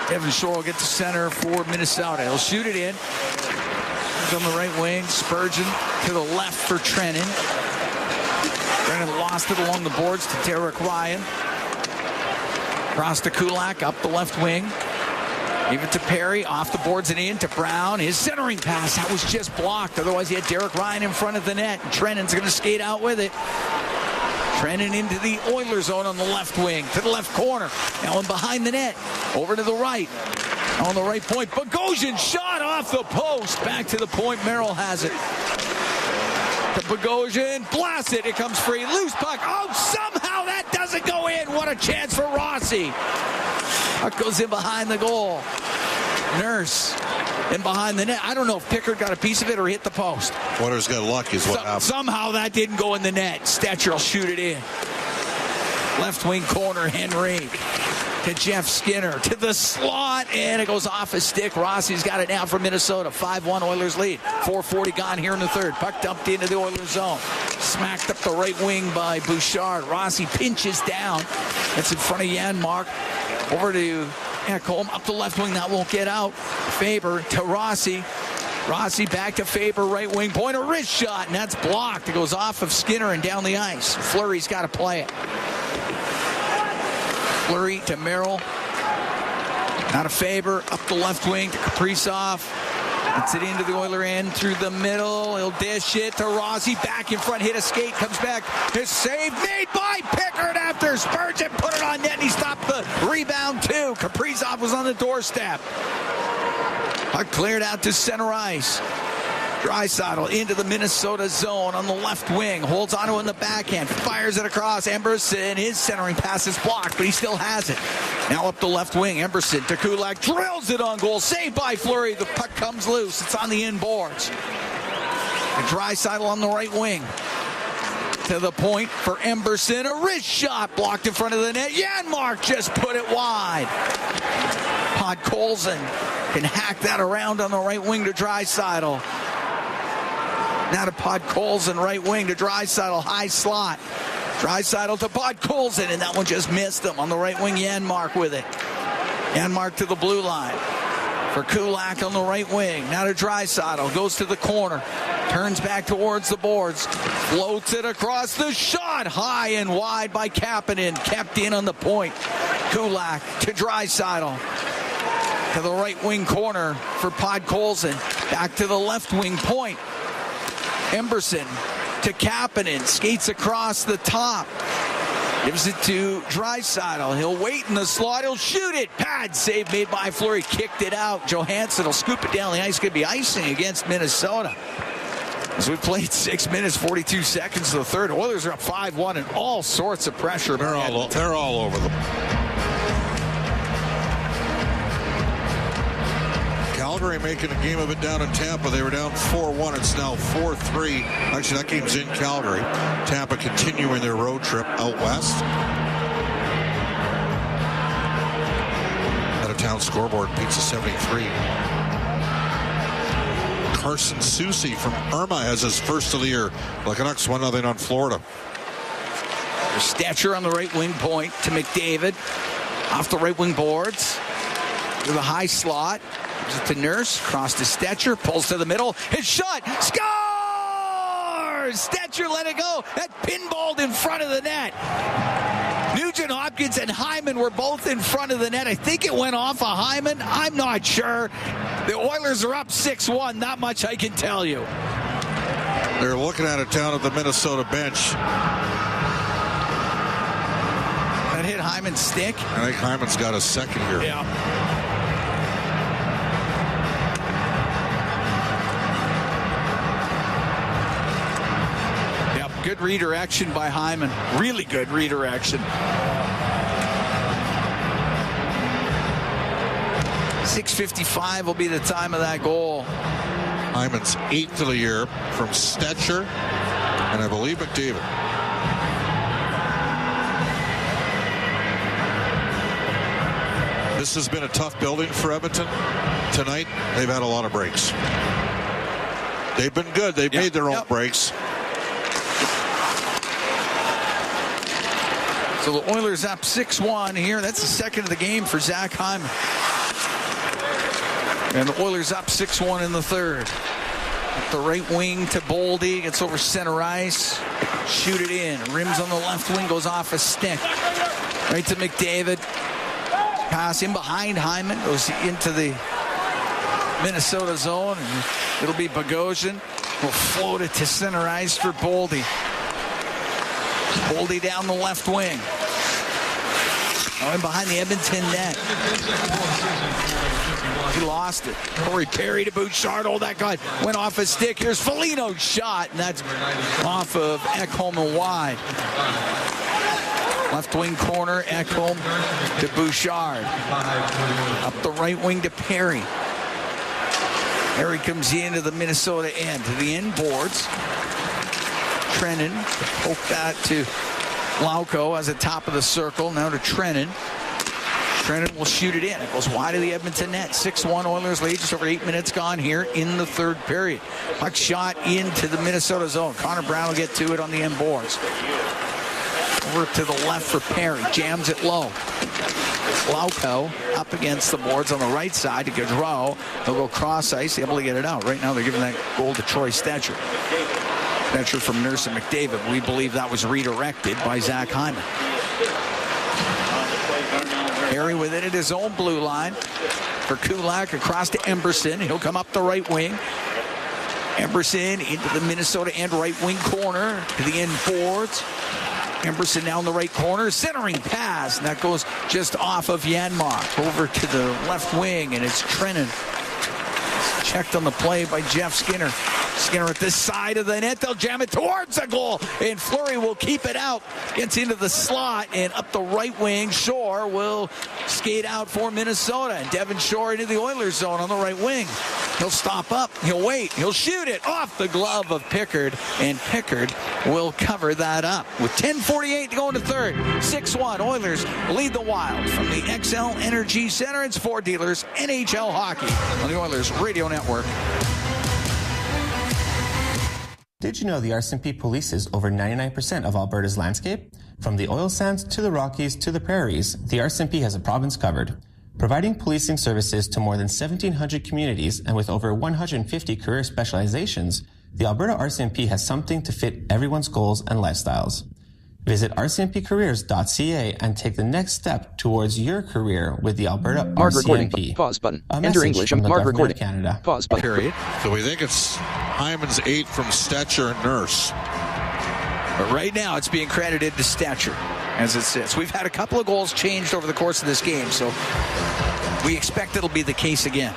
Devin Shore will get to center for Minnesota. He'll shoot it in. He's on the right wing. Spurgeon to the left for Trennan. Trennan lost it along the boards to Derek Ryan. Across to Kulak, up the left wing. Give it to Perry, off the boards and in to Brown. His centering pass, that was just blocked. Otherwise, he had Derek Ryan in front of the net. And Trennan's going to skate out with it. Trennan into the Oilers zone on the left wing, to the left corner. Now in behind the net, over to the right. On the right point, Bogosian shot off the post. Back to the point, Merrill has it. To Bogosian, blast it. It comes free. Loose puck. Oh, somehow that doesn't go in. What a chance for Rossi. Puck goes in behind the goal. Nurse in behind the net. I don't know if Pickard got a piece of it or hit the post. Oilers got lucky is what happened. Somehow that didn't go in the net. Stetcher will shoot it in. Left wing corner, Henry. To Jeff Skinner, to the slot, and it goes off his stick. Rossi's got it now for Minnesota. 5-1 Oilers lead. 4:40 gone here in the third. Puck dumped into the Oilers zone. Smacked up the right wing by Bouchard. Rossi pinches down. It's in front of Janmark. Over to Ekholm. Up the left wing. That won't get out. Faber to Rossi. Rossi back to Faber, right wing point. A wrist shot, and that's blocked. It goes off of Skinner and down the ice. Fleury's got to play it. Fleury to Merrill. Now to Faber, up the left wing to Kaprizov. Gets it into the Oiler end through the middle. He'll dish it to Rossi. Back in front, hit a skate, comes back. His save made by Pickard after Spurgeon put it on net, and he stopped the rebound too. Kaprizov was on the doorstep. Puck cleared out to center ice. Draisaitl into the Minnesota zone on the left wing. Holds onto it in the backhand. Fires it across. Emberson, his centering pass is blocked, but he still has it. Now up the left wing. Emberson to Kulak. Drills it on goal. Saved by Fleury. The puck comes loose. It's on the inboards. And Draisaitl on the right wing. To the point for Emberson. A wrist shot blocked in front of the net. Janmark just put it wide. Podkolzin can hack that around on the right wing to Draisaitl. Now to Podkolzin, right wing to Draisaitl, high slot. Draisaitl to Podkolzin, and that one just missed him. On the right wing, Janmark with it. Janmark to the blue line. For Kulak on the right wing. Now to Draisaitl, goes to the corner. Turns back towards the boards. Floats it across the shot. High and wide by Kapanen. Kept in on the point. Kulak to Draisaitl. To the right wing corner for Podkolzin. Back to the left wing point. Emberson to Kapanen. Skates across the top. Gives it to Draisaitl. He'll wait in the slot. He'll shoot it. Pad save made by Fleury. Kicked it out. Johansson will scoop it down the ice. Could be icing against Minnesota. As we played 6 minutes, 42 seconds of the third. Oilers are up 5-1 and all sorts of pressure. They're all over them. Calgary making a game of it down in Tampa. They were down 4-1. It's now 4-3. Actually, that game's in Calgary. Tampa continuing their road trip out west. Out-of-town scoreboard, Pizza 73. Carson Soucy from Irma has his first of the year. The Canucks 1-0 on Florida. Stetcher on the right wing point to McDavid. Off the right wing boards. To the high slot. To Nurse, cross to Stetcher, pulls to the middle, his shot, scores! Stetcher let it go, that pinballed in front of the net. Nugent Hopkins and Hyman were both in front of the net. I think it went off of Hyman, I'm not sure. The Oilers are up 6-1, not much I can tell you. They're looking at it down at the Minnesota bench. That hit Hyman's stick? I think Hyman's got a second here. Yeah. Good redirection by Hyman. Really good redirection. 6:55 will be the time of that goal. Hyman's 8th of the year from Stetcher and I believe McDavid. This has been a tough building for Edmonton. Tonight, they've had a lot of breaks. They've been good. They've made their own breaks. So the Oilers up 6-1 here. That's the second of the game for Zach Hyman. And the Oilers up 6-1 in the third. At the right wing to Boldy. Gets over center ice. Shoot it in. Rims on the left wing. Goes off a stick. Right to McDavid. Pass in behind Hyman, goes into the Minnesota zone, and it'll be Bogosian. Will float it to center ice for Boldy. Boldy down the left wing. In behind the Edmonton net. He lost it. Corey Perry to Bouchard. Oh, that guy went off his stick. Here's Foligno's shot, and that's off of Ekholm and wide. Left wing corner, Ekholm to Bouchard. Up the right wing to Perry. Perry comes into the Minnesota end, to the end boards. Trennan, poke that to Lauko as the top of the circle. Now to Trennan. Trennan will shoot it in. It goes wide of the Edmonton net. 6-1 Oilers lead. Just over 8 minutes gone here in the third period. Puck shot into the Minnesota zone. Connor Brown will get to it on the end boards. Over to the left for Perry. Jams it low. Lauko up against the boards on the right side to Gaudreau. He'll go cross ice, able to get it out. Right now they're giving that goal to Troy Stetcher. Stetcher from Nurse and McDavid. We believe that was redirected by Zach Hyman. Perry with it at his own blue line for Kulak across to Emberson. He'll come up the right wing. Emberson into the Minnesota end right wing corner to the end boards. Emberson down the right corner, centering pass, and that goes just off of Janmark over to the left wing, and it's Trennan. Checked on the play by Jeff Skinner. Skinner at this side of the net. They'll jam it towards the goal, and Fleury will keep it out. Gets into the slot, and up the right wing, Shore will skate out for Minnesota, and Devin Shore into the Oilers zone on the right wing. He'll stop up, he'll wait, he'll shoot it off the glove of Pickard, and Pickard will cover that up. With 10:48 to go in the third, 6-1, Oilers lead the Wild from the XL Energy Center. It's Ford Dealers, NHL Hockey on the Oilers Radio Network. Did you know the RCMP polices over 99% of Alberta's landscape? From the oil sands to the Rockies to the prairies, the RCMP has a province covered. Providing policing services to more than 1,700 communities and with over 150 career specializations, the Alberta RCMP has something to fit everyone's goals and lifestyles. Visit rcmpcareers.ca and take the next step towards your career with the Alberta Mark recording. RCMP. Pause button. A Enter message English. from the Mark Government recording. of Canada. Pause button. Period. So we think it's Hyman's 8 from Stetcher and Nurse. But right now it's being credited to Stetcher as it sits. We've had a couple of goals changed over the course of this game, so we expect it'll be the case again.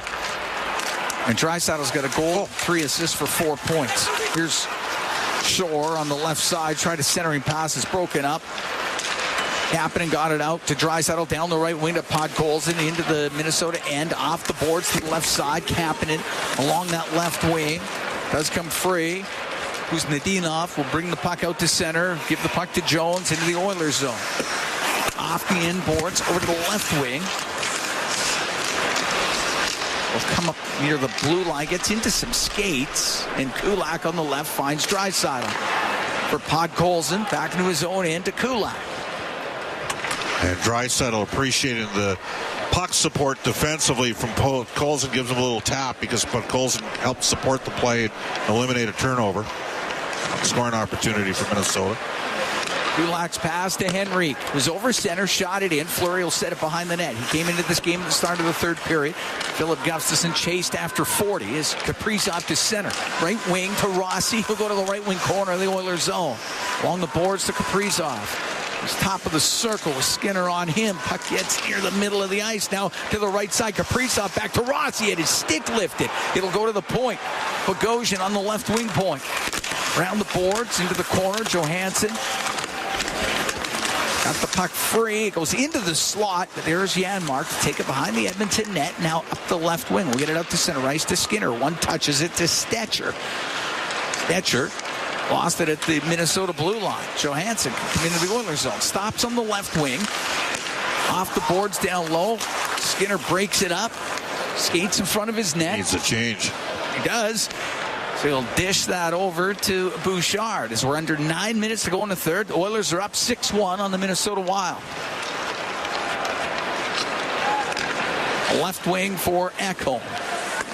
And Draisaitl's got a goal, 3 assists for 4 points. Here's Shore on the left side, trying to centering pass, is broken up. Kapanen got it out to Draisaitl down the right wing to Podkolzin into the Minnesota end, off the boards to the left side. Kapanen along that left wing, does come free. Kuznetsov will bring the puck out to center, give the puck to Jones into the Oilers zone. Off the end boards, over to the left wing. Will come up near the blue line, gets into some skates, and Kulak on the left finds Draisaitl. For Podkolzin, back into his own end to Kulak. And Draisaitl appreciating the puck support defensively from Podkolzin, gives him a little tap because Podkolzin helped support the play and eliminate a turnover. Scoring opportunity for Minnesota. Kulak's pass to Henrique. Was over center, shot it in. Fleury will set it behind the net. He came into this game at the start of the third period. Philip Gustafson chased after 40 as Kaprizov to center. Right wing to Rossi. He'll go to the right wing corner of the Oilers zone. Along the boards to Kaprizov. He's top of the circle with Skinner on him. Puck gets near the middle of the ice. Now to the right side. Kaprizov back to Rossi. Had his stick lifted. It'll go to the point. Bogosian on the left wing point. Around the boards, into the corner. Johansson. Got the puck free. It goes into the slot. But there's Janmark to take it behind the Edmonton net. Now up the left wing. We'll get it out to center ice to Skinner. One touches it to Stetcher. Stetcher lost it at the Minnesota blue line. Johansson come into the Oilers zone. Stops on the left wing. Off the boards down low. Skinner breaks it up. Skates in front of his net. Needs a change. He does. So he'll dish that over to Bouchard as we're under 9 minutes to go in the third. The Oilers are up 6-1 on the Minnesota Wild. Left wing for Ekholm.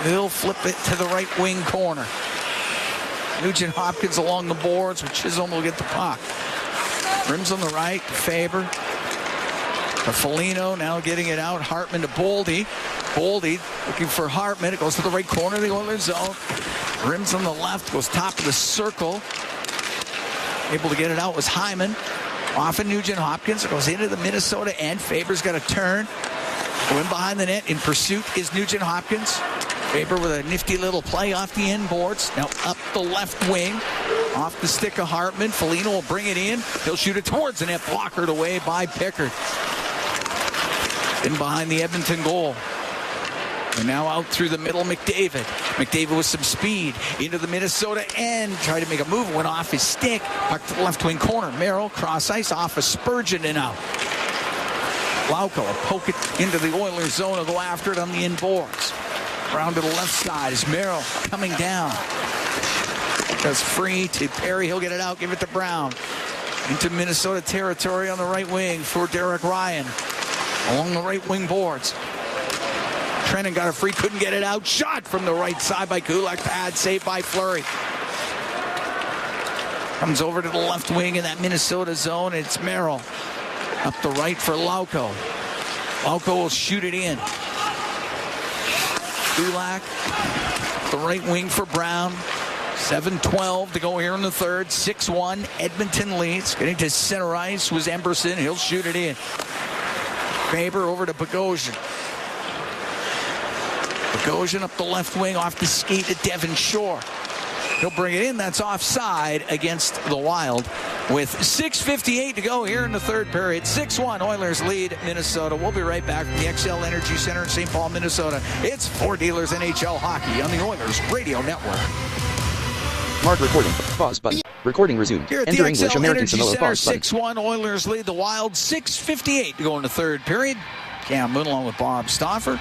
He'll flip it to the right wing corner. Nugent Hopkins along the boards, with Chisholm will get the puck. Rims on the right, Faber. Foligno now getting it out. Hartman to Boldy. Boldy looking for Hartman. It goes to the right corner of the Oilers zone. Rims on the left. Goes top of the circle. Able to get it out was Hyman. Off of Nugent Hopkins. It goes into the Minnesota end. Faber's got a turn. Going behind the net. In pursuit is Nugent Hopkins. Faber with a nifty little play off the end boards. Now up the left wing. Off the stick of Hartman. Foligno will bring it in. He'll shoot it towards the net. Blockered away by Pickard. In behind the Edmonton goal. And now out through the middle, McDavid. McDavid with some speed into the Minnesota end. Tried to make a move. Went off his stick. Puck to the left wing corner. Merrill cross ice off of Spurgeon and out. Lauko will poke it into the Oilers zone and go after it on the inboards. Round to the left side is Merrill coming down. Goes free to Perry. He'll get it out. Give it to Brown. Into Minnesota territory on the right wing for Derek Ryan. Along the right wing boards. Trennan got a free. Couldn't get it out. Shot from the right side by Kulak. Pad saved by Fleury. Comes over to the left wing in that Minnesota zone. It's Merrill. Up the right for Lauko. Lauko will shoot it in. Kulak. The right wing for Brown. 7:12 to go here in the third. 6-1. Edmonton leads. Getting to center ice was Emberson. He'll shoot it in. Faber over to Bogosian. Bogosian up the left wing off the skate to Devon Shore. He'll bring it in. That's offside against the Wild with 6:58 to go here in the third period. 6-1 Oilers lead Minnesota. We'll be right back from the XL Energy Center in St. Paul, Minnesota. It's Four Dealers NHL Hockey on the Oilers Radio Network. Mark recording. Pause button. Recording resumed. Here at Enter the English XL American Energy Samoa. Center, Pause button. 6-1 Oilers lead the Wild. 6:58 to go in the third period. Cam Moon along with Bob Stauffer.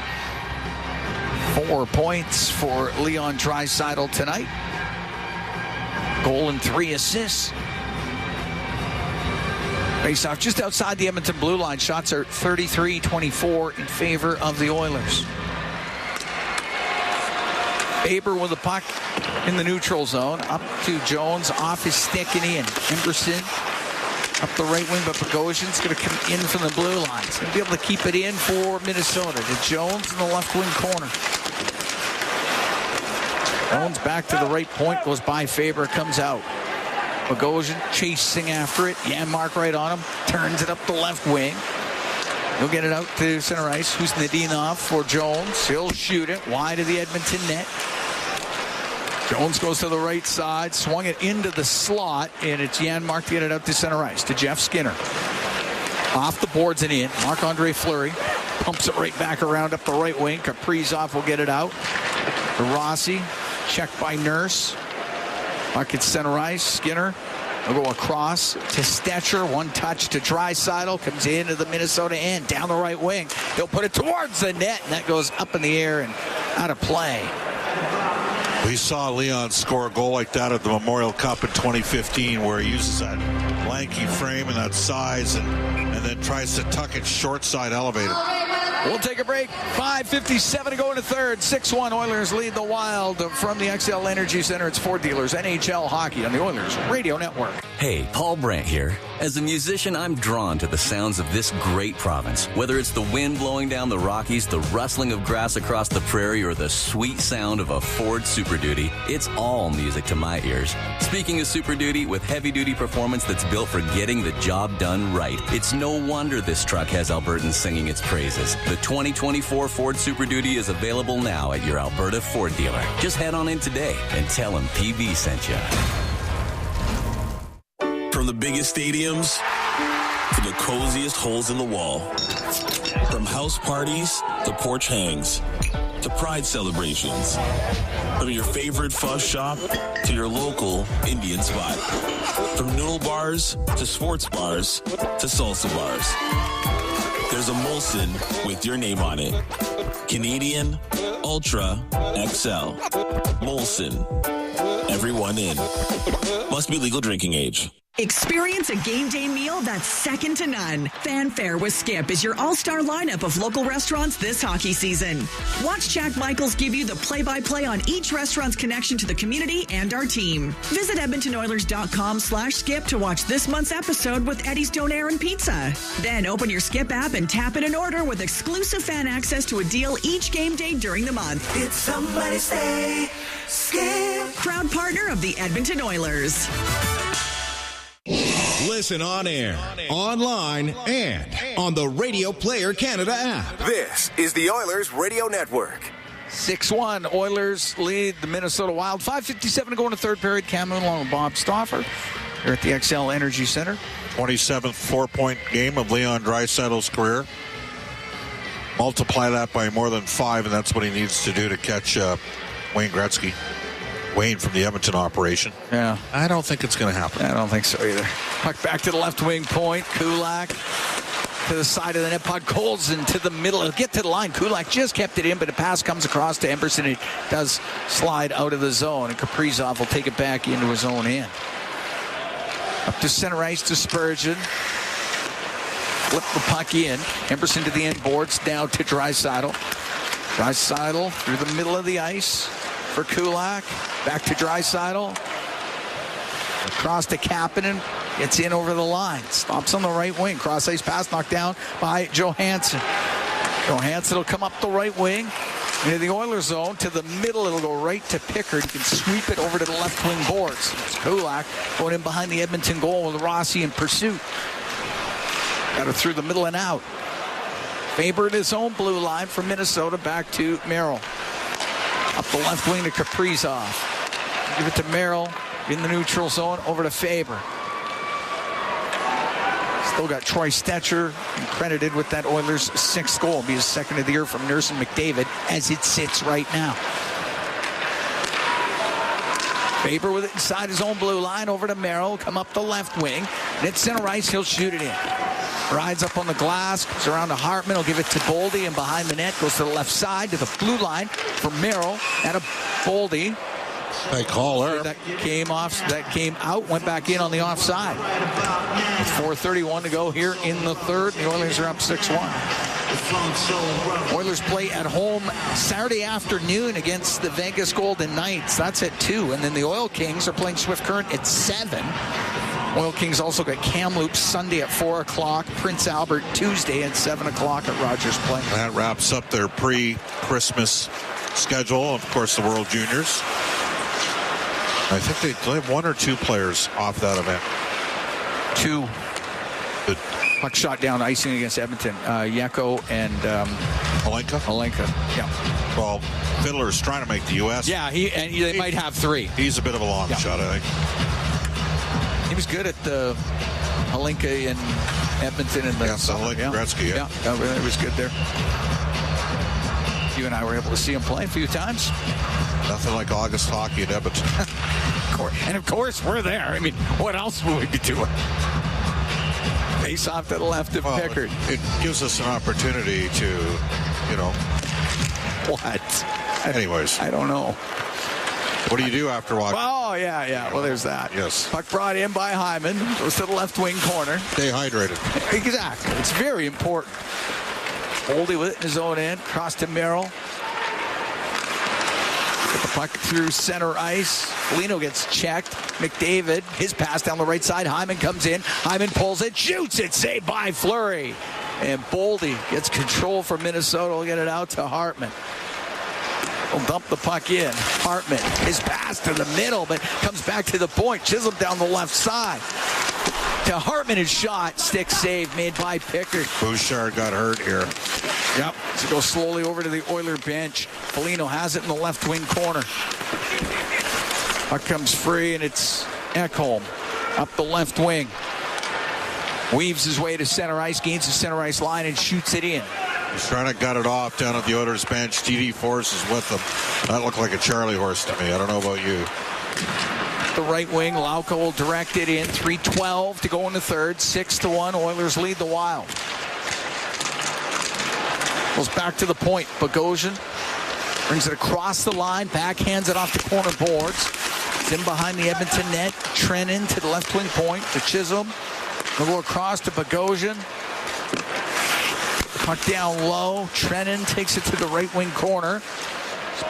4 points for Leon Draisaitl tonight. Goal and 3 assists. Face off just outside the Edmonton blue line. Shots are 33-24 in favor of the Oilers. Faber with the puck in the neutral zone. Up to Jones, off his stick and in. Emberson up the right wing, but Bogosian's going to come in from the blue line. He's going to be able to keep it in for Minnesota. To Jones in the left wing corner. Jones back to the right point, goes by Faber, comes out. Bogosian chasing after it. Janmark right on him. Turns it up the left wing. He'll get it out to center ice. Who's Nadinov for Jones. He'll shoot it wide of the Edmonton net. Jones goes to the right side. Swung it into the slot. And it's Janmark to get it out to center ice. To Jeff Skinner. Off the boards and in. Marc-Andre Fleury pumps it right back around up the right wing. Kaprizov will get it out. To Rossi. Checked by Nurse. Puck at center ice. Skinner will go across to Stetcher. One touch to Draisaitl. Comes into the Minnesota end. Down the right wing. He'll put it towards the net. And that goes up in the air and out of play. We saw Leon score a goal like that at the Memorial Cup in 2015 where he uses that lanky frame and that size and then tries to tuck it short side elevated. We'll take a break. 5:57 to go in the third. 6-1 Oilers lead the Wild from the XL Energy Center. It's Four Dealers NHL Hockey on the Oilers Radio Network. Hey, Paul Brandt here. As a musician, I'm drawn to the sounds of this great province. Whether it's the wind blowing down the Rockies, the rustling of grass across the prairie, or the sweet sound of a Ford Super Duty, it's all music to my ears. Speaking of Super Duty, with heavy-duty performance that's built for getting the job done right, it's no wonder this truck has Albertans singing its praises. The 2024 Ford Super Duty is available now at your Alberta Ford dealer. Just head on in today and tell them PB sent you. From the biggest stadiums to the coziest holes in the wall. From house parties to porch hangs to pride celebrations. From your favorite fuzz shop to your local Indian spot. From noodle bars to sports bars to salsa bars. There's a Molson with your name on it. Canadian Ultra XL. Molson. Everyone in. Must be legal drinking age. Experience a game day meal that's second to none. Fanfare with Skip is your all-star lineup of local restaurants this hockey season. Watch Jack Michaels give you the play-by-play on each restaurant's connection to the community and our team. Visit EdmontonOilers.com/skip to watch this month's episode with Eddie's Donair and Pizza. Then open your Skip app and tap in an order with exclusive fan access to a deal each game day during the month. It's somebody's day. Skip. Proud partner of the Edmonton Oilers. Listen on air, online, and on the Radio Player Canada app. This is the Oilers Radio Network. 6-1, Oilers lead the Minnesota Wild. 5:57 to go in the third period. Cam Moon along with Bob Stauffer here at the XL Energy Center. 27th four-point game of Leon Draisaitl's career. Multiply that by more than 5, and that's what he needs to do to catch Wayne Gretzky. Wayne from the Edmonton operation. Yeah. I don't think it's going to happen. I don't think so either. Puck back to the left wing point. Kulak to the side of the net. Puck Colson to the middle. It'll get to the line. Kulak just kept it in, but a pass comes across to Emberson. It does slide out of the zone, and Kaprizov will take it back into his own end. Up to center ice to Spurgeon. Flip the puck in. Emberson to the end boards. Down to Draisaitl. Draisaitl through the middle of the ice for Kulak. Back to Draisaitl. Across to Kapanen. Gets in over the line. Stops on the right wing. Cross ice pass knocked down by Johansson. Johansson will come up the right wing into the Oilers zone. To the middle. It'll go right to Pickard. He can sweep it over to the left wing boards. It's Kulak going in behind the Edmonton goal with Rossi in pursuit. Got it through the middle and out. Faber in his own blue line from Minnesota. Back to Merrill. Up the left wing to Kaprizov. Give it to Merrill in the neutral zone. Over to Faber. Still got Troy Stetcher credited with that Oilers' 6th goal. It'll be his second of the year from Nurse and McDavid as it sits right now. Faber with it inside his own blue line. Over to Merrill. Come up the left wing. And at center ice, he'll shoot it in. Rides up on the glass, comes around to Hartman, will give it to Boldy, and behind the net goes to the left side to the blue line for Merrill. And a Boldy. They call her. That came out, went back in on the offside. With 4:31 to go here in the third. The Oilers are up 6-1. Oilers play at home Saturday afternoon against the Vegas Golden Knights. That's at 2. And then the Oil Kings are playing Swift Current at 7. Oil Kings also got Kamloops Sunday at 4 o'clock. Prince Albert Tuesday at 7 o'clock at Rogers Place. That wraps up their pre-Christmas schedule. Of course, the World Juniors. I think they have 1 or 2 players off that event. 2. The puck shot down icing against Edmonton. Yeko and Alenka. Yeah. Well, Fiddler's trying to make the U.S. Yeah, they might have 3. He's a bit of a long shot, I think. He was good at the Alenka in Edmonton and the Gretzky. Yeah, it was good there. You and I were able to see him play a few times. Nothing like August hockey at Edmonton. And of course, we're there. I mean, what else would we be doing? Face off to the left of Pickard. It gives us an opportunity to, What? Anyways. I don't know. What do you do after watching? Oh, yeah. Well, there's that. Yes. Puck brought in by Hyman. Goes to the left wing corner. Stay hydrated. Exactly. It's very important. Boldy with it in his own end. Cross to Merrill. Get the puck through center ice. Foligno gets checked. McDavid, his pass down the right side. Hyman comes in. Hyman pulls it, shoots it. Saved by Fleury. And Boldy gets control for Minnesota. Will get it out to Hartman. Will dump the puck in. Hartman, his pass to the middle, but comes back to the point. Chisholm down the left side. To Hartman, his shot. Stick save made by Pickard. Bouchard got hurt here. Yep. So go slowly over to the Oiler bench. Foligno has it in the left wing corner. Puck comes free, and it's Ekholm up the left wing. Weaves his way to center ice, gains the center ice line, and shoots it in. He's trying to gut it off down at the Oilers bench. TD Force is with them. That looked like a Charlie horse to me. I don't know about you. The right wing, Lauka will direct it in. 3:12 to go in the third. 6-1. Oilers lead the Wild. Goes back to the point. Bogosian brings it across the line. Backhands it off the corner boards. It's in behind the Edmonton net. Trennan to the left wing point to Chisholm. They'll go across to Bogosian. Puck down low. Trennan takes it to the right wing corner.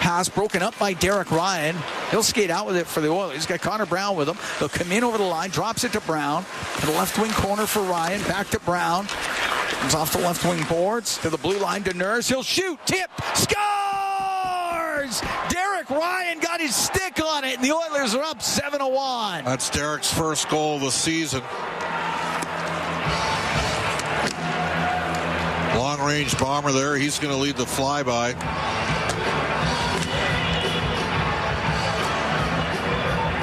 Pass broken up by Derek Ryan. He'll skate out with it for the Oilers. He's got Connor Brown with him. They'll come in over the line. Drops it to Brown. To the left wing corner for Ryan. Back to Brown. Comes off the left wing boards. To the blue line to Nurse. He'll shoot. Tip. Scores! Derek Ryan got his stick on it, and the Oilers are up 7-1. That's Derek's first goal of the season. Long-range bomber there. He's going to lead the flyby.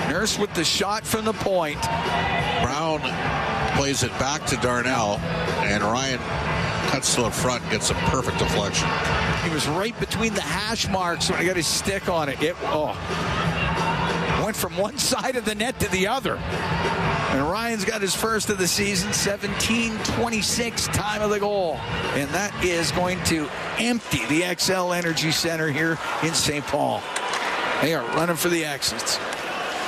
Nurse with the shot from the point. Brown plays it back to Darnell, and Ryan cuts to the front and gets a perfect deflection. He was right between the hash marks when he got his stick on it. Went from one side of the net to the other. And Ryan's got his first of the season, 17:26 time of the goal. And that is going to empty the XL Energy Center here in St. Paul. They are running for the exits.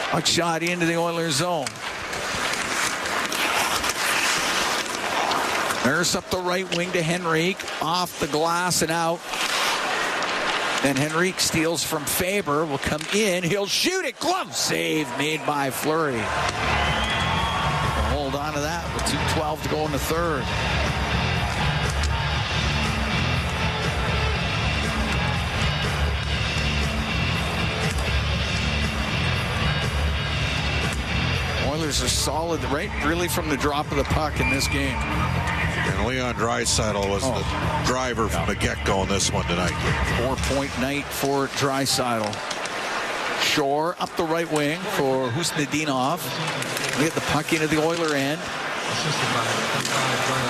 Puck shot into the Oilers zone. Nurse up the right wing to Henrique. Off the glass and out. Then Henrique steals from Faber. Will come in. He'll shoot it. Glove save made by Fleury. We'll hold on to that with 2:12 to go in the third. Oilers are solid, right? Really from the drop of the puck in this game. And Leon Draisaitl was the driver from the get-go in this one tonight. 4-point night for Draisaitl. Shore up the right wing for Husnudinov. We get the puck into the Oiler end.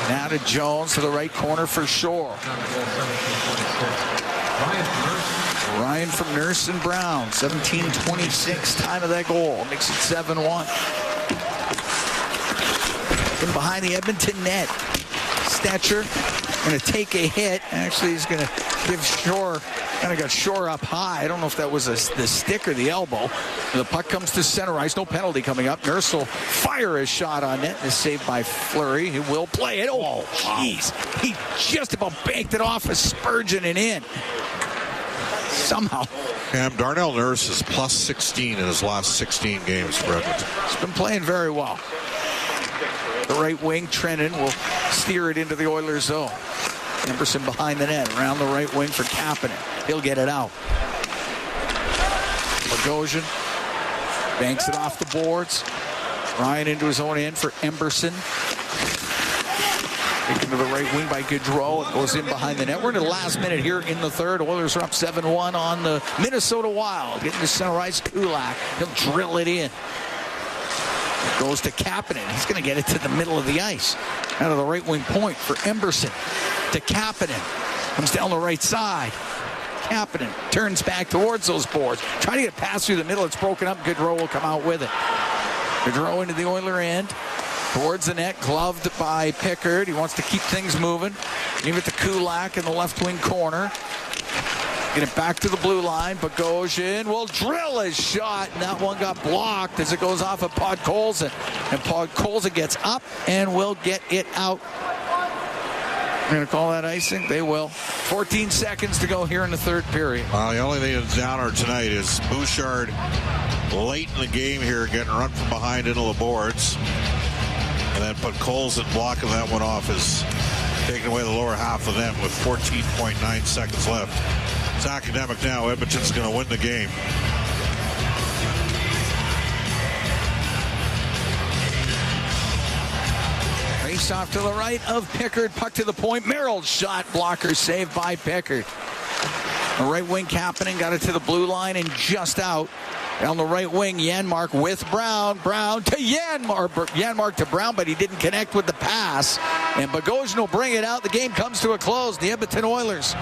Now to Jones to the right corner for Shore. Ryan from Nurse and Brown. 17:26 time of that goal. Makes it 7-1. In behind the Edmonton net. Stetcher going to take a hit. Actually, he's going to give Shore, kind of got Shore up high. I don't know if that was the stick or the elbow. The puck comes to center ice. No penalty coming up. Nurse will fire his shot on net. Is saved by Fleury. He will play it. Oh, jeez. He just about banked it off of Spurgeon and in. Somehow. Darnell Nurse is plus 16 in his last 16 games for Edmonton. He's been playing very well. The right wing, Trennan will steer it into the Oilers zone. Emberson behind the net, around the right wing for Kapanen. He'll get it out. Bogosian banks it off the boards. Ryan into his own end for Emberson. Taken to the right wing by Gaudreau. It goes in behind the net. We're in the last minute here in the third. Oilers are up 7-1 on the Minnesota Wild. Getting to center ice, Kulak. He'll drill it in. Goes to Kapanen. He's going to get it to the middle of the ice. Out of the right wing point for Emberson. To Kapanen. Comes down the right side. Kapanen turns back towards those boards. Trying to get past through the middle. It's broken up. Gaudreau will come out with it. Gaudreau into the Oiler end. Towards the net. Gloved by Pickard. He wants to keep things moving. Give it to Kulak in the left wing corner. Get it back to the blue line. Bogosian will drill his shot, and that one got blocked as it goes off of Podkolzin. And Podkolzin gets up and will get it out. They're going to call that icing? They will. 14 seconds to go here in the third period. The only thing that's downer tonight is Bouchard late in the game here getting run from behind into the boards. And then Podkolzin blocking that one off is taking away the lower half of them with 14.9 seconds left. It's academic now. Edmonton's going to win the game. Face off to the right of Pickard. Puck to the point. Merrill's shot blocker saved by Pickard. The right wing Kapanen got it to the blue line and just out. Down the right wing, Janmark with Brown. Brown to Janmark. Janmark to Brown, but he didn't connect with the pass. And Bogosian will bring it out. The game comes to a close. The Edmonton Oilers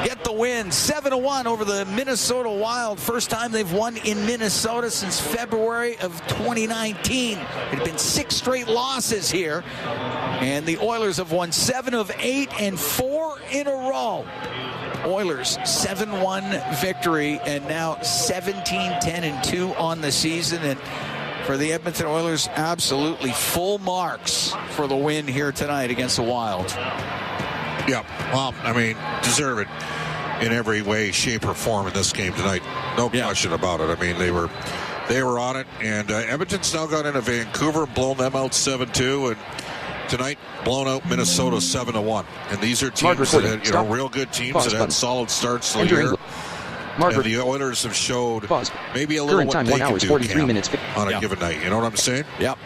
get the win, 7-1 over the Minnesota Wild. First time they've won in Minnesota since February of 2019. It had been 6 straight losses here. And the Oilers have won 7 of 8 and 4 in a row. Oilers 7-1 victory, and now 17-10-2 on the season. And for the Edmonton Oilers, absolutely full marks for the win here tonight against the Wild. Yeah, well, I mean, deserve it in every way, shape, or form in this game tonight. No question about it. I mean, they were on it, and Edmonton's now got into Vancouver, blown them out 7-2, and tonight blown out Minnesota 7-1. And these are teams that had, real good teams that had solid starts to the year. And the Oilers have showed maybe a little what they can do on a given night. You know what I'm saying? Yep.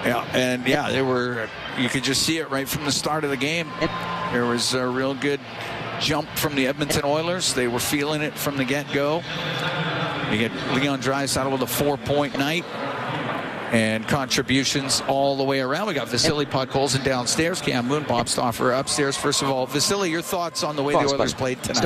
Yeah, and they were. You could just see it right from the start of the game. There was a real good jump from the Edmonton Oilers. They were feeling it from the get-go. You get Leon Draisaitl with a 4-point night and contributions all the way around. We got Vasily Podkolzin downstairs, Cam Moon, Bob Stauffer upstairs. First of all, Vasily, your thoughts on the way the Oilers played tonight?